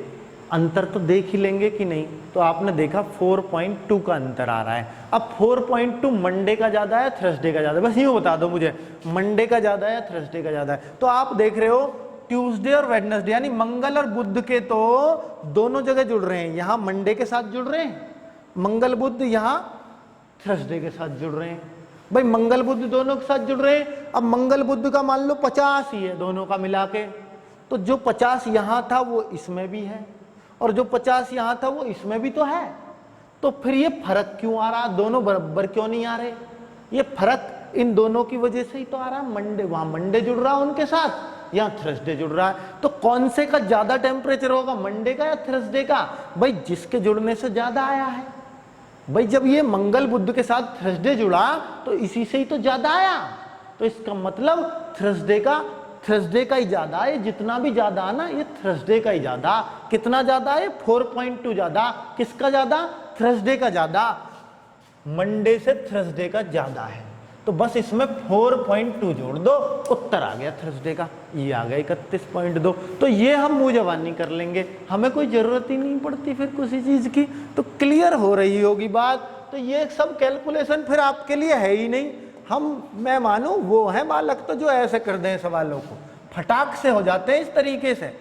अंतर तो देख ही लेंगे कि नहीं। तो आपने देखा 4.2 का अंतर आ रहा है। अब 4.2 मंडे का ज़्यादा है थर्सडे का ज़्यादा है, बस यूँ बता दो मुझे मंडे का ज़्यादा है थर्सडे का ज़्यादा है। तो आप देख रहे हो ट्यूसडे और वेडनेसडे यानी मंगल और बुध के तो दोनों जगह जुड़ रहे हैं, यहाँ मंडे के साथ जुड़ रहे हैं, मंगल बुध यहाँ थर्सडे के साथ जुड़ रहे हैं। भाई मंगल बुध दोनों के साथ जुड़ रहे हैं। अब मंगल बुध का मान लो 50 ही है दोनों का मिला के, तो जो 50 यहाँ था वो इसमें भी है और जो 50 यहाँ था वो इसमें भी तो है। तो फिर ये फर्क क्यों आ रहा, दोनों बराबर क्यों नहीं आ रहे? ये फर्क इन दोनों की वजह से ही तो आ रहा है। मंडे वहां मंडे जुड़ रहा है उनके साथ, यहाँ थर्सडे जुड़ रहा है। तो कौन से का ज्यादा टेम्परेचर होगा, मंडे का या थर्सडे का? भाई जिसके जुड़ने से ज्यादा आया है। भाई जब ये मंगल बुध के साथ थर्सडे जुड़ा तो इसी से ही तो ज्यादा आया। तो इसका मतलब थर्सडे का ही ज्यादा है। जितना भी ज्यादा आना ये थर्सडे का ही ज्यादा। कितना ज्यादा है? 4.2 ज्यादा। किसका ज्यादा? थर्सडे का ज्यादा। मंडे से थर्सडे का ज्यादा है, तो बस इसमें 4.2 जोड़ दो, उत्तर आ गया थर्सडे का। ये आ गया 31.2। तो ये हम मुंह जबानी कर लेंगे, हमें कोई जरूरत ही नहीं पड़ती फिर किसी चीज की। तो क्लियर हो रही होगी बात। तो ये सब कैलकुलेशन फिर आपके लिए है ही नहीं। मैं मानूं वो है बालक तो जो ऐसे कर दें सवालों को, फटाक से हो जाते हैं इस तरीके से,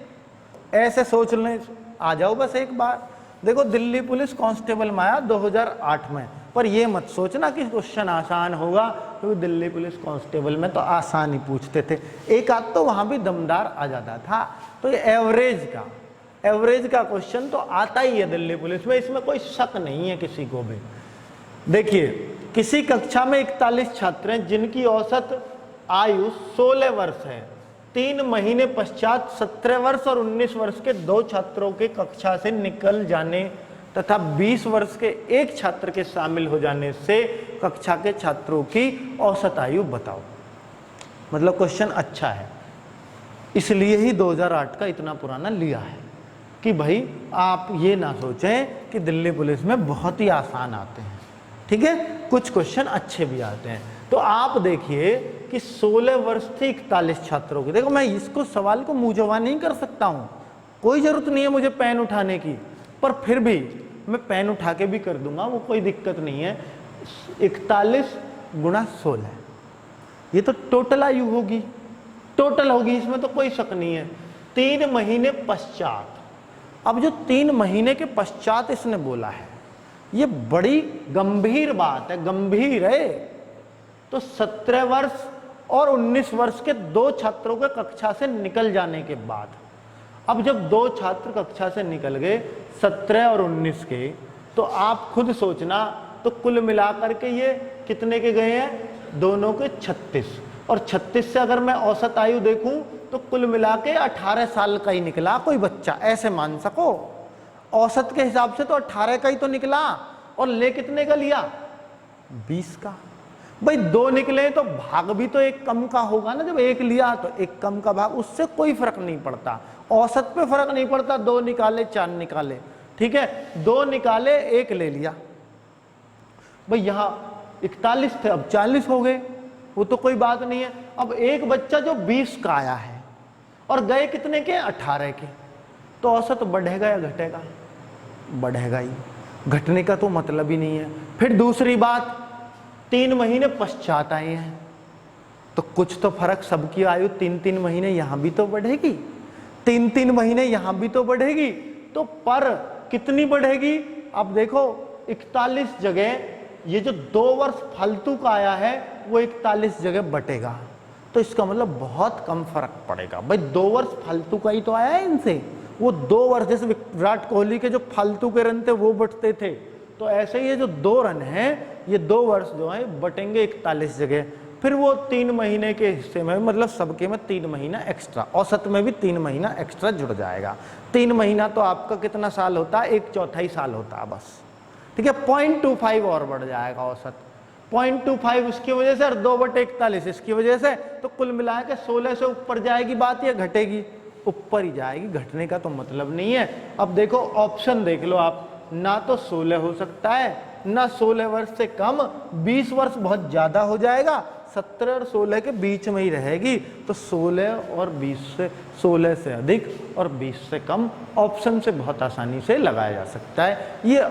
ऐसे सोच लें। आ जाओ बस एक बार। देखो दिल्ली पुलिस कांस्टेबल में आया 2008 में, पर ये मत सोचना कि क्वेश्चन आसान होगा, क्योंकि दिल्ली पुलिस कांस्टेबल में तो आसान ही पूछते थे। एक आध तो वहां भी दमदार आ जाता था। तो ये एवरेज का क्वेश्चन तो आता ही है दिल्ली पुलिस में, इसमें कोई शक नहीं है किसी को भी। देखिए किसी कक्षा में 41 छात्र हैं जिनकी औसत आयु 16 वर्ष है। 3 महीने पश्चात 17 वर्ष और 19 वर्ष के 2 छात्रों के कक्षा से निकल जाने तथा 20 वर्ष के एक छात्र के शामिल हो जाने से कक्षा के छात्रों की औसत आयु बताओ। मतलब क्वेश्चन अच्छा है, इसलिए ही 2008 का इतना पुराना लिया है कि भाई आप ये ना सोचें कि दिल्ली पुलिस में बहुत ही आसान आते हैं। ठीक है, कुछ क्वेश्चन अच्छे भी आते हैं। तो आप देखिए कि 16 वर्ष से 41 छात्रों की, देखो मैं इसको सवाल को मुंह जबानी नहीं कर सकता हूं, कोई जरूरत नहीं है मुझे पेन उठाने की, पर फिर भी मैं पेन उठा के भी कर दूंगा, वो कोई दिक्कत नहीं है। 41 गुणा 16, ये तो टोटल आयु होगी, इसमें तो कोई शक नहीं है। 3 महीने पश्चात, अब जो 3 महीने के पश्चात इसने बोला है ये बड़ी गंभीर बात है, गंभीर है। तो 17 वर्ष और 19 वर्ष के 2 छात्रों के कक्षा से निकल जाने के बाद, अब जब 2 छात्र कक्षा से निकल गए 17 और 19 के, तो आप खुद सोचना, तो कुल मिलाकर के ये कितने के गए हैं, दोनों के 36। और 36 से अगर मैं औसत आयु देखूं तो कुल मिला के 18 साल का ही निकला कोई बच्चा, ऐसे मान सको। औसत के हिसाब से तो 18 का ही तो निकला, और ले कितने का लिया, 20 का। भाई 2 निकले तो भाग भी तो एक कम का होगा ना, जब एक लिया तो एक कम का भाग, उससे कोई फर्क नहीं पड़ता, औसत पे फर्क नहीं पड़ता। 2 निकाले 4 निकाले, ठीक है, 2 निकाले 1 ले लिया। भाई यहां 41 थे अब 40 हो गए, वो तो कोई बात नहीं है। अब एक बच्चा जो 20 का आया है और गए कितने के, 18 के, तो औसत बढ़ेगा या घटेगा, बढ़ेगा ही, घटने का तो मतलब ही नहीं है। फिर दूसरी बात, 3 महीने पश्चात आए हैं, तो कुछ तो फर्क, सबकी आयु 3-3 महीने यहां भी तो बढ़ेगी, 3-3 महीने यहां भी तो बढ़ेगी। तो पर कितनी बढ़ेगी, अब देखो 41 जगह ये जो 2 वर्ष फालतू का आया है वो 41 जगह बटेगा, तो इसका मतलब बहुत कम फर्क पड़ेगा। भाई 2 वर्ष फालतू का ही तो आया है इनसे, वो 2 वर्ष, जैसे विराट कोहली के जो फालतू के रन थे वो बटते थे, तो ऐसे ही ये जो 2 रन हैं ये 2 वर्ष जो है बटेंगे 41 जगह। फिर वो 3 महीने के हिस्से में, मतलब सबके में 3 महीना एक्स्ट्रा, औसत में भी 3 महीना एक्स्ट्रा जुड़ जाएगा। 3 महीना तो आपका कितना साल होता है, 1/4 साल होता है बस, ठीक है। 0.25 और बढ़ जाएगा औसत, 0.25 उसकी वजह से और 2/41 इसकी वजह से, तो कुल मिला के 16 से ऊपर जाएगी बात या घटेगी, ऊपर ही जाएगी, घटने का तो मतलब नहीं है। अब देखो ऑप्शन देख लो आप, ना तो 16 हो सकता है, ना 16 वर्ष से कम, 20 वर्ष बहुत ज्यादा हो जाएगा, 17 और 16 के बीच में ही रहेगी। तो 16 और 20 से 16 से अधिक और 20 से कम ऑप्शन से बहुत आसानी से लगाया जा सकता है। ये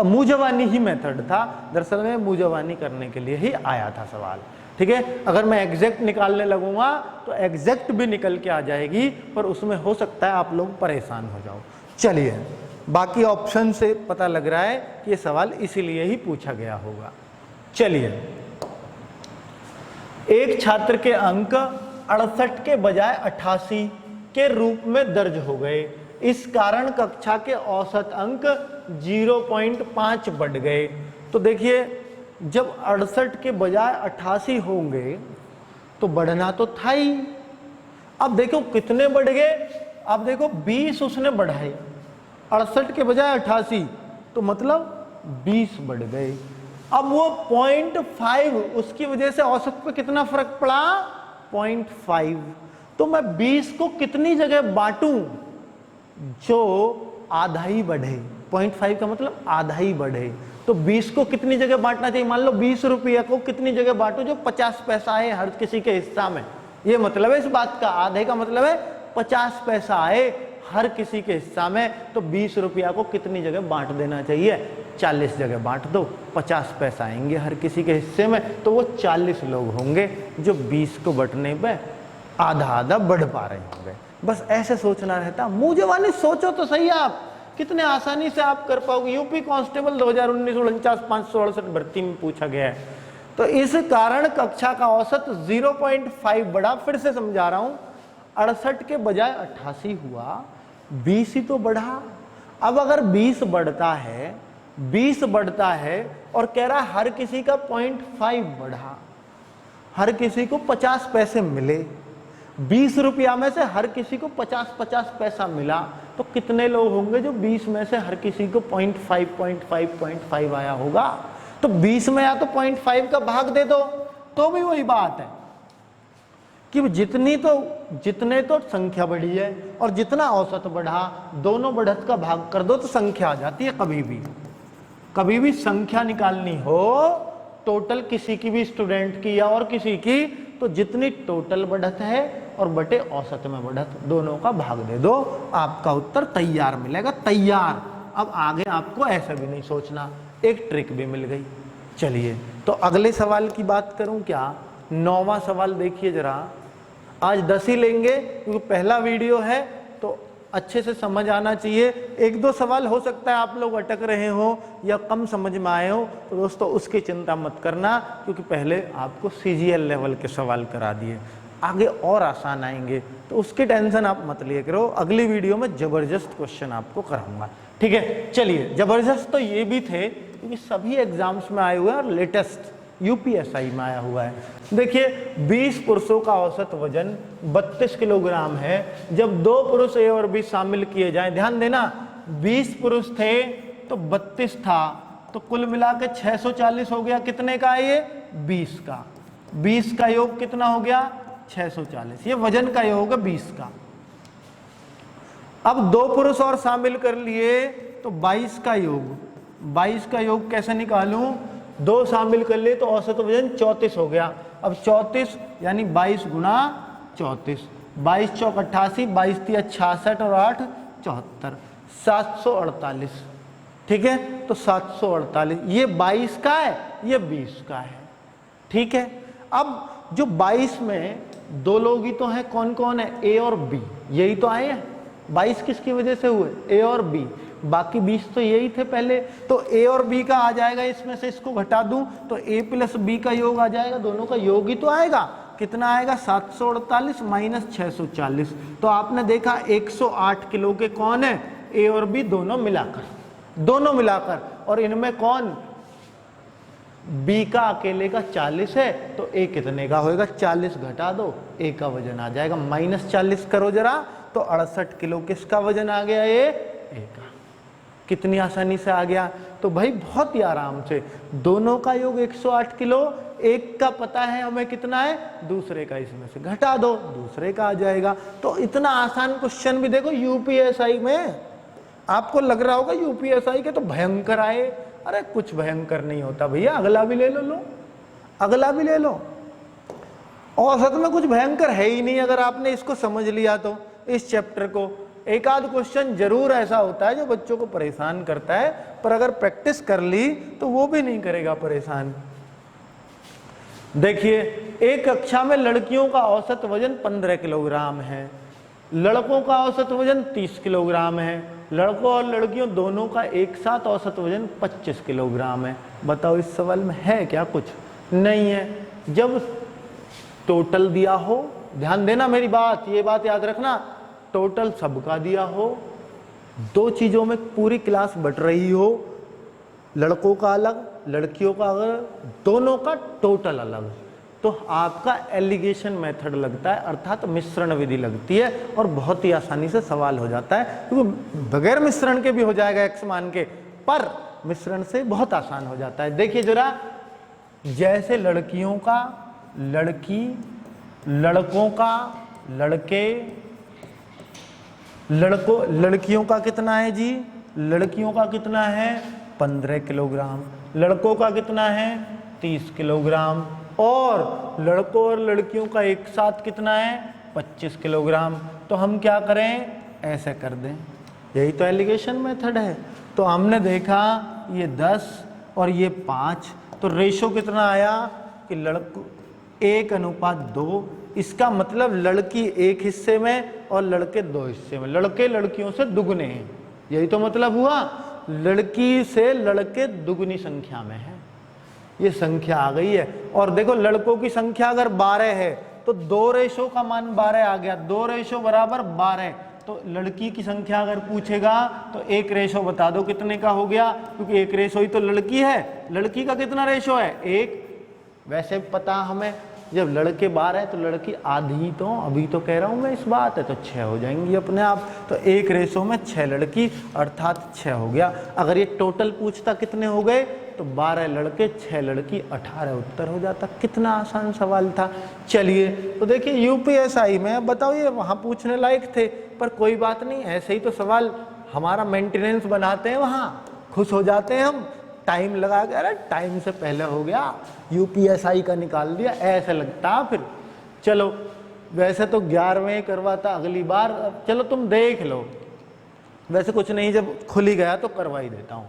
मूजवानी ही मेथड था, दरअसल में मूजवानी करने के लिए ही आया था सवाल। ठीक है, अगर मैं एग्जैक्ट निकालने लगूंगा तो एग्जैक्ट भी निकल के आ जाएगी, पर उसमें हो सकता है आप लोग परेशान हो जाओ। चलिए, बाकी ऑप्शन से पता लग रहा है कि ये सवाल इसीलिए ही पूछा गया होगा। चलिए, एक छात्र के अंक 68 के बजाय 88 के रूप में दर्ज हो गए, इस कारण कक्षा के औसत अंक 0.5 बढ़ गए। तो देखिए, जब 68 के बजाय 88 होंगे तो बढ़ना तो था ही। अब देखो कितने बढ़ गए, अब देखो 20 उसने बढ़ाए, 68 के बजाय 88 तो मतलब 20 बढ़ गए। अब वो 0.5 उसकी वजह से औसत पे कितना फर्क पड़ा, 0.5। तो मैं 20 को कितनी जगह बांटूं जो आधा ही बढ़े, 0.5 का मतलब आधा ही बढ़े। तो 20 को कितनी जगह बांटना चाहिए, मान लो 20 रुपया को कितनी जगह बांटो जो 50 पैसा आए हर किसी के हिस्सा में। ये मतलब है इस बात का, आधे का मतलब है 50 पैसा आए हर किसी के हिस्सा में। तो 20 रुपया को कितनी जगह बांट देना चाहिए, 40 जगह बांट दो, 50 पैसा आएंगे हर किसी के हिस्से में। तो वो 40 लोग होंगे जो 20 को बंटने पे आधा आधा बढ़ पा रहे होंगे। बस ऐसे सोचना रहता। मुंह जवानी सोचो तो सही, आप कितने आसानी से आप कर पाओगे। यूपी कांस्टेबल 2019-49 568 भर्ती में पूछा गया है। तो इस कारण कक्षा का औसत 0.5 बढ़ा। फिर से समझा रहा हूं, 68 के बजाय 88 हुआ, 20 ही तो बढ़ा। अब अगर 20 बढ़ता है, 20 बढ़ता है और कह रहा है हर किसी का 0.5 बढ़ा, हर किसी को 50 पैसे मिले, 20 रुपया में से हर किसी को 50-50 पैसा मिला, तो कितने लोग होंगे जो 20 में से हर किसी को 0.5 आया होगा। तो 20 में या तो 0.5 का भाग दे दो, तो भी वही बात है कि जितने तो संख्या बढ़ी है और जितना औसत बढ़ा, दोनों बढ़त का भाग कर दो तो संख्या आ जाती है। कभी भी संख्या निकालनी हो, टोटल किसी की भी स्टूडेंट की या और किसी की, तो जितनी टोटल बढ़त है और बटे औसत में बढ़त, दोनों का भाग दे दो, आपका उत्तर तैयार मिलेगा, तैयार। अब आगे आपको ऐसा भी नहीं सोचना, एक ट्रिक भी मिल गई। चलिए, तो अगले सवाल की बात करूं क्या, 9वां सवाल देखिए जरा। आज 10 ही लेंगे क्योंकि पहला वीडियो है तो अच्छे से समझ आना चाहिए। एक दो सवाल हो सकता है आप लोग अटक रहे हो या कम समझ में आए हो, तो दोस्तों उसकी चिंता मत करना, क्योंकि पहले आपको CGL लेवल के सवाल करा दिए, आगे और आसान आएंगे, तो उसकी टेंशन आप मत लिए करो। अगली वीडियो में जबरदस्त क्वेश्चन आपको कराऊंगा, ठीक है। चलिए, जबरदस्त तो ये भी थे क्योंकि सभी एग्जाम्स में आए हुए हैं और लेटेस्ट UPSI में आया हुआ है। देखिए, 20 पुरुषों का औसत वजन 32 किलोग्राम है। जब 2 पुरुष A और B शामिल किए जाएं, ध्यान देना, 20 पुरुष थे तो 32 था, तो कुल मिला के 640 हो गया। कितने का है ये, 20 का। 20 का योग कितना हो गया, 640। ये वजन का योग है 20 का। अब 2 पुरुष और शामिल कर लिए तो 22 का योग। 22 का योग कैसे निकालूं, 2 शामिल कर लिए तो औसत वजन 34 हो गया। अब 34 यानी 22 गुना 34, 22 चौक 88, 22 तिया 66 और 8 74, 748। ठीक है, तो 748, ये 22 का है, ये 20 का है। ठीक है, अब जो 22 में 2 लोग ही तो हैं, कौन कौन है, A और B, यही तो आए हैं। 22 किसकी वजह से हुए, A और B, बाकी 20 तो यही थे पहले। तो A और B का आ जाएगा, इसमें से इसको घटा दूं तो A प्लस B का योग आ जाएगा, दोनों का योग ही तो आएगा। कितना आएगा, 748 माइनस 640। तो आपने देखा 108 किलो के कौन है, A और B दोनों मिलाकर, और इनमें कौन, B का अकेले का 40 है, तो A कितने का होएगा, 40 घटा दो, A का वजन आ जाएगा माइनस 40 करो जरा, तो 68 किलो किसका वजन आ गया, ये A का। कितनी आसानी से आ गया। तो भाई बहुत ही आराम से, दोनों का योग 108 किलो, एक का पता है हमें कितना है, दूसरे का इसमें से घटा दो, दूसरे का आ जाएगा। तो इतना आसान क्वेश्चन भी देखो UPSI में, आपको लग रहा होगा UPSI के तो भयंकर आए, अरे कुछ भयंकर नहीं होता भैया, अगला भी ले लो, अगला भी ले लो, औसत में कुछ भयंकर है ही नहीं अगर आपने इसको समझ लिया तो। इस चैप्टर को एक आध क्वेश्चन जरूर ऐसा होता है जो बच्चों को परेशान करता है, पर अगर प्रैक्टिस कर ली तो वो भी नहीं करेगा परेशान। देखिए, एक कक्षा में लड़कियों का औसत वजन 15 किलोग्राम है, लड़कों का औसत वजन 30 किलोग्राम है, लड़कों और लड़कियों दोनों का एक साथ औसत वजन 25 किलोग्राम है। बताओ इस सवाल में है क्या कुछ? नहीं है। जब टोटल दिया हो, ध्यान देना मेरी बात, ये बात याद रखना, टोटल सबका दिया हो, दो चीजों में पूरी क्लास बट रही हो, लड़कों का अलग लड़कियों का अलग, दोनों का टोटल अलग, तो आपका एलिगेशन मेथड लगता है, अर्थात मिश्रण विधि लगती है और बहुत ही आसानी से सवाल हो जाता है, क्योंकि बगैर मिश्रण के भी हो जाएगा एक्स मान के, पर मिश्रण से बहुत आसान हो जाता है। देखिए जरा, जैसे लड़कियों का लड़की, लड़कों का लड़के, लड़कियों का कितना है जी? लड़कियों का कितना है? 15 किलोग्राम। लड़कों का कितना है? 30 किलोग्राम। और लड़कों और लड़कियों का एक साथ कितना है? 25 किलोग्राम। तो हम क्या करें? ऐसे कर दें, यही तो एलिगेशन मेथड है। तो हमने देखा ये 10 और ये 5, तो रेशो कितना आया कि लड़कों 1:2। इसका मतलब लड़की एक हिस्से में और लड़के 2 हिस्से में, लड़के लड़कियों से दुगने हैं, यही तो मतलब हुआ। लड़की से लड़के दुगनी संख्या में है, ये संख्या आ गई है। और देखो, लड़कों की संख्या अगर 12 है तो 2 रेशो का मान 12 आ गया, 2 रेशो बराबर 12। तो लड़की की संख्या अगर पूछेगा तो 1 रेशो बता दो कितने का हो गया, क्योंकि 1 रेशो ही तो लड़की है। लड़की का कितना रेशो है? 1। वैसे पता हमें, जब लड़के 12 है तो लड़की आधी, तो अभी तो कह रहा हूं मैं इस बात है, तो 6 हो जाएंगी अपने आप। तो 1 रेशो में 6 लड़की अर्थात 6 हो गया। अगर ये टोटल पूछता कितने हो गए, तो 12 लड़के 6 लड़की 18 उत्तर हो जाता। कितना आसान सवाल था। चलिए, तो देखिए यूपीएसआई में, बताओ ये वहां पूछने लायक थे, पर कोई बात नहीं, ऐसे ही तो सवाल हमारा मेंटेनेंस बनाते हैं, वहां खुश हो जाते हैं हम, टाइम लगा के, अरे टाइम से पहले हो गया, यूपीएसआई का निकाल दिया, ऐसे लगता फिर। चलो, वैसे तो 11वें करवाता अगली बार, चलो तुम देख लो, वैसे कुछ नहीं, जब खुल ही गया तो करवा ही देता हूं।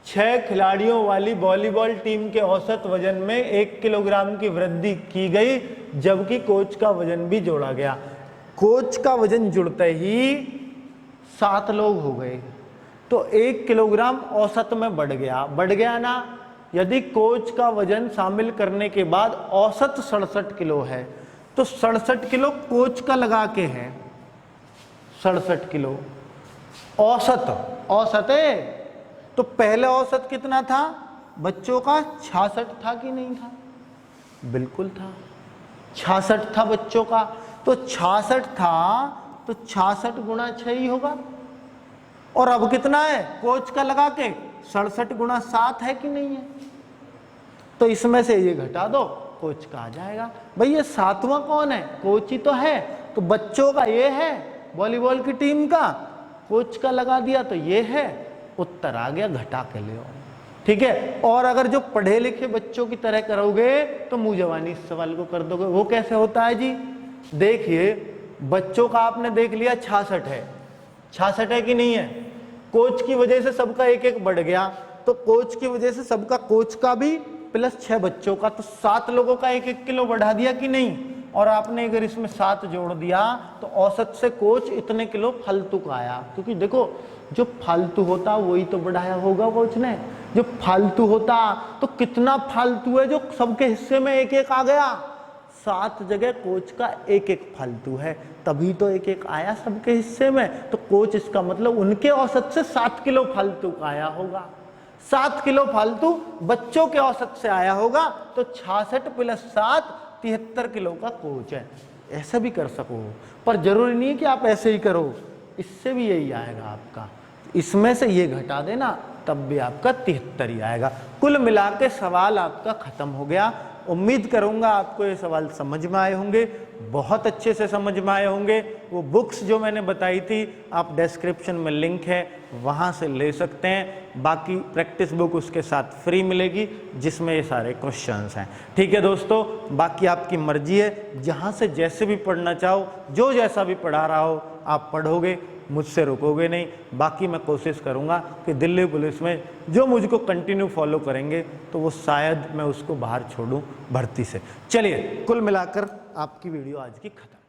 6 खिलाड़ियों वाली वॉलीबॉल टीम के औसत वजन में 1 किलोग्राम की वृद्धि की गई, जबकि कोच का वजन भी जोड़ा गया। कोच का वजन जुड़ते ही 7 लोग हो गए, तो 1 किलोग्राम औसत में बढ़ गया ना। यदि कोच का वजन शामिल करने के बाद औसत 67 किलो है, तो 67 किलो कोच का लगा के है, 67 किलो औसत है। तो पहले औसत कितना था बच्चों का? 66 था कि नहीं था? बिल्कुल था, 66 था बच्चों का। तो 66 था तो 66 गुणा 6 ही होगा। और अब कितना है कोच का लगा के? 67 गुणा 7 है कि नहीं है? तो इसमें से ये घटा दो, कोच का आ जाएगा। भाई ये 7वां कौन है? कोच ही तो है। तो बच्चों का ये है, वॉलीबॉल की टीम का, कोच का लगा दिया तो ये है, उत्तर आ गया, घटा के ले आओ। ठीक है। और अगर जो पढ़े लिखे बच्चों की तरह करोगे तो मुंह जवानी इस सवाल को कर दोगे। वो कैसे होता है जी? देखिए, बच्चों का आपने देख लिया 66 है, 66 है कि नहीं है? कोच की वजह से सबका 1-1 बढ़ गया, तो कोच की वजह से सबका, कोच का भी प्लस 6 बच्चों का, तो 7 लोगों का 1-1 किलो बढ़ा दिया कि नहीं? और आपने अगर इसमें 7 जोड़ दिया तो औसत से कोच इतने किलो फालतू का आया। क्योंकि देखो, जो फालतू होता वही तो बढ़ाया होगा कोच ने। जो फालतू होता तो कितना फालतू है जो सबके हिस्से में 1-1 आ गया। 7 जगह कोच का 1-1 फालतू है, तभी तो 1-1 आया सबके हिस्से में। तो कोच, इसका मतलब उनके औसत से 7 किलो फालतू का आया होगा। 7 किलो फालतू बच्चों के औसत से आया होगा, तो 66 + 7 73 किलो का कोच है। ऐसा भी कर सको, पर जरूरी नहीं कि आप ऐसे ही करो, इससे भी यही आएगा आपका। इसमें से ये घटा देना, तब भी आपका 73 ही आएगा। कुल मिला के सवाल आपका खत्म हो गया। उम्मीद करूंगा आपको ये सवाल समझ में आए होंगे, बहुत अच्छे से समझ में आए होंगे। वो बुक्स जो मैंने बताई थी आप डिस्क्रिप्शन में लिंक है वहाँ से ले सकते हैं। बाकी प्रैक्टिस बुक उसके साथ फ्री मिलेगी जिसमें ये सारे क्वेश्चंस हैं। ठीक है दोस्तों, बाकी आपकी मर्जी है, जहाँ से जैसे भी पढ़ना चाहो, जो जैसा भी पढ़ा रहा हो आप पढ़ोगे, मुझसे रुकोगे नहीं। बाकी मैं कोशिश करूंगा कि दिल्ली पुलिस में जो मुझको कंटिन्यू फॉलो करेंगे तो वो शायद मैं उसको बाहर छोड़ूं भर्ती से। चलिए, कुल मिलाकर आपकी वीडियो आज की खत्म।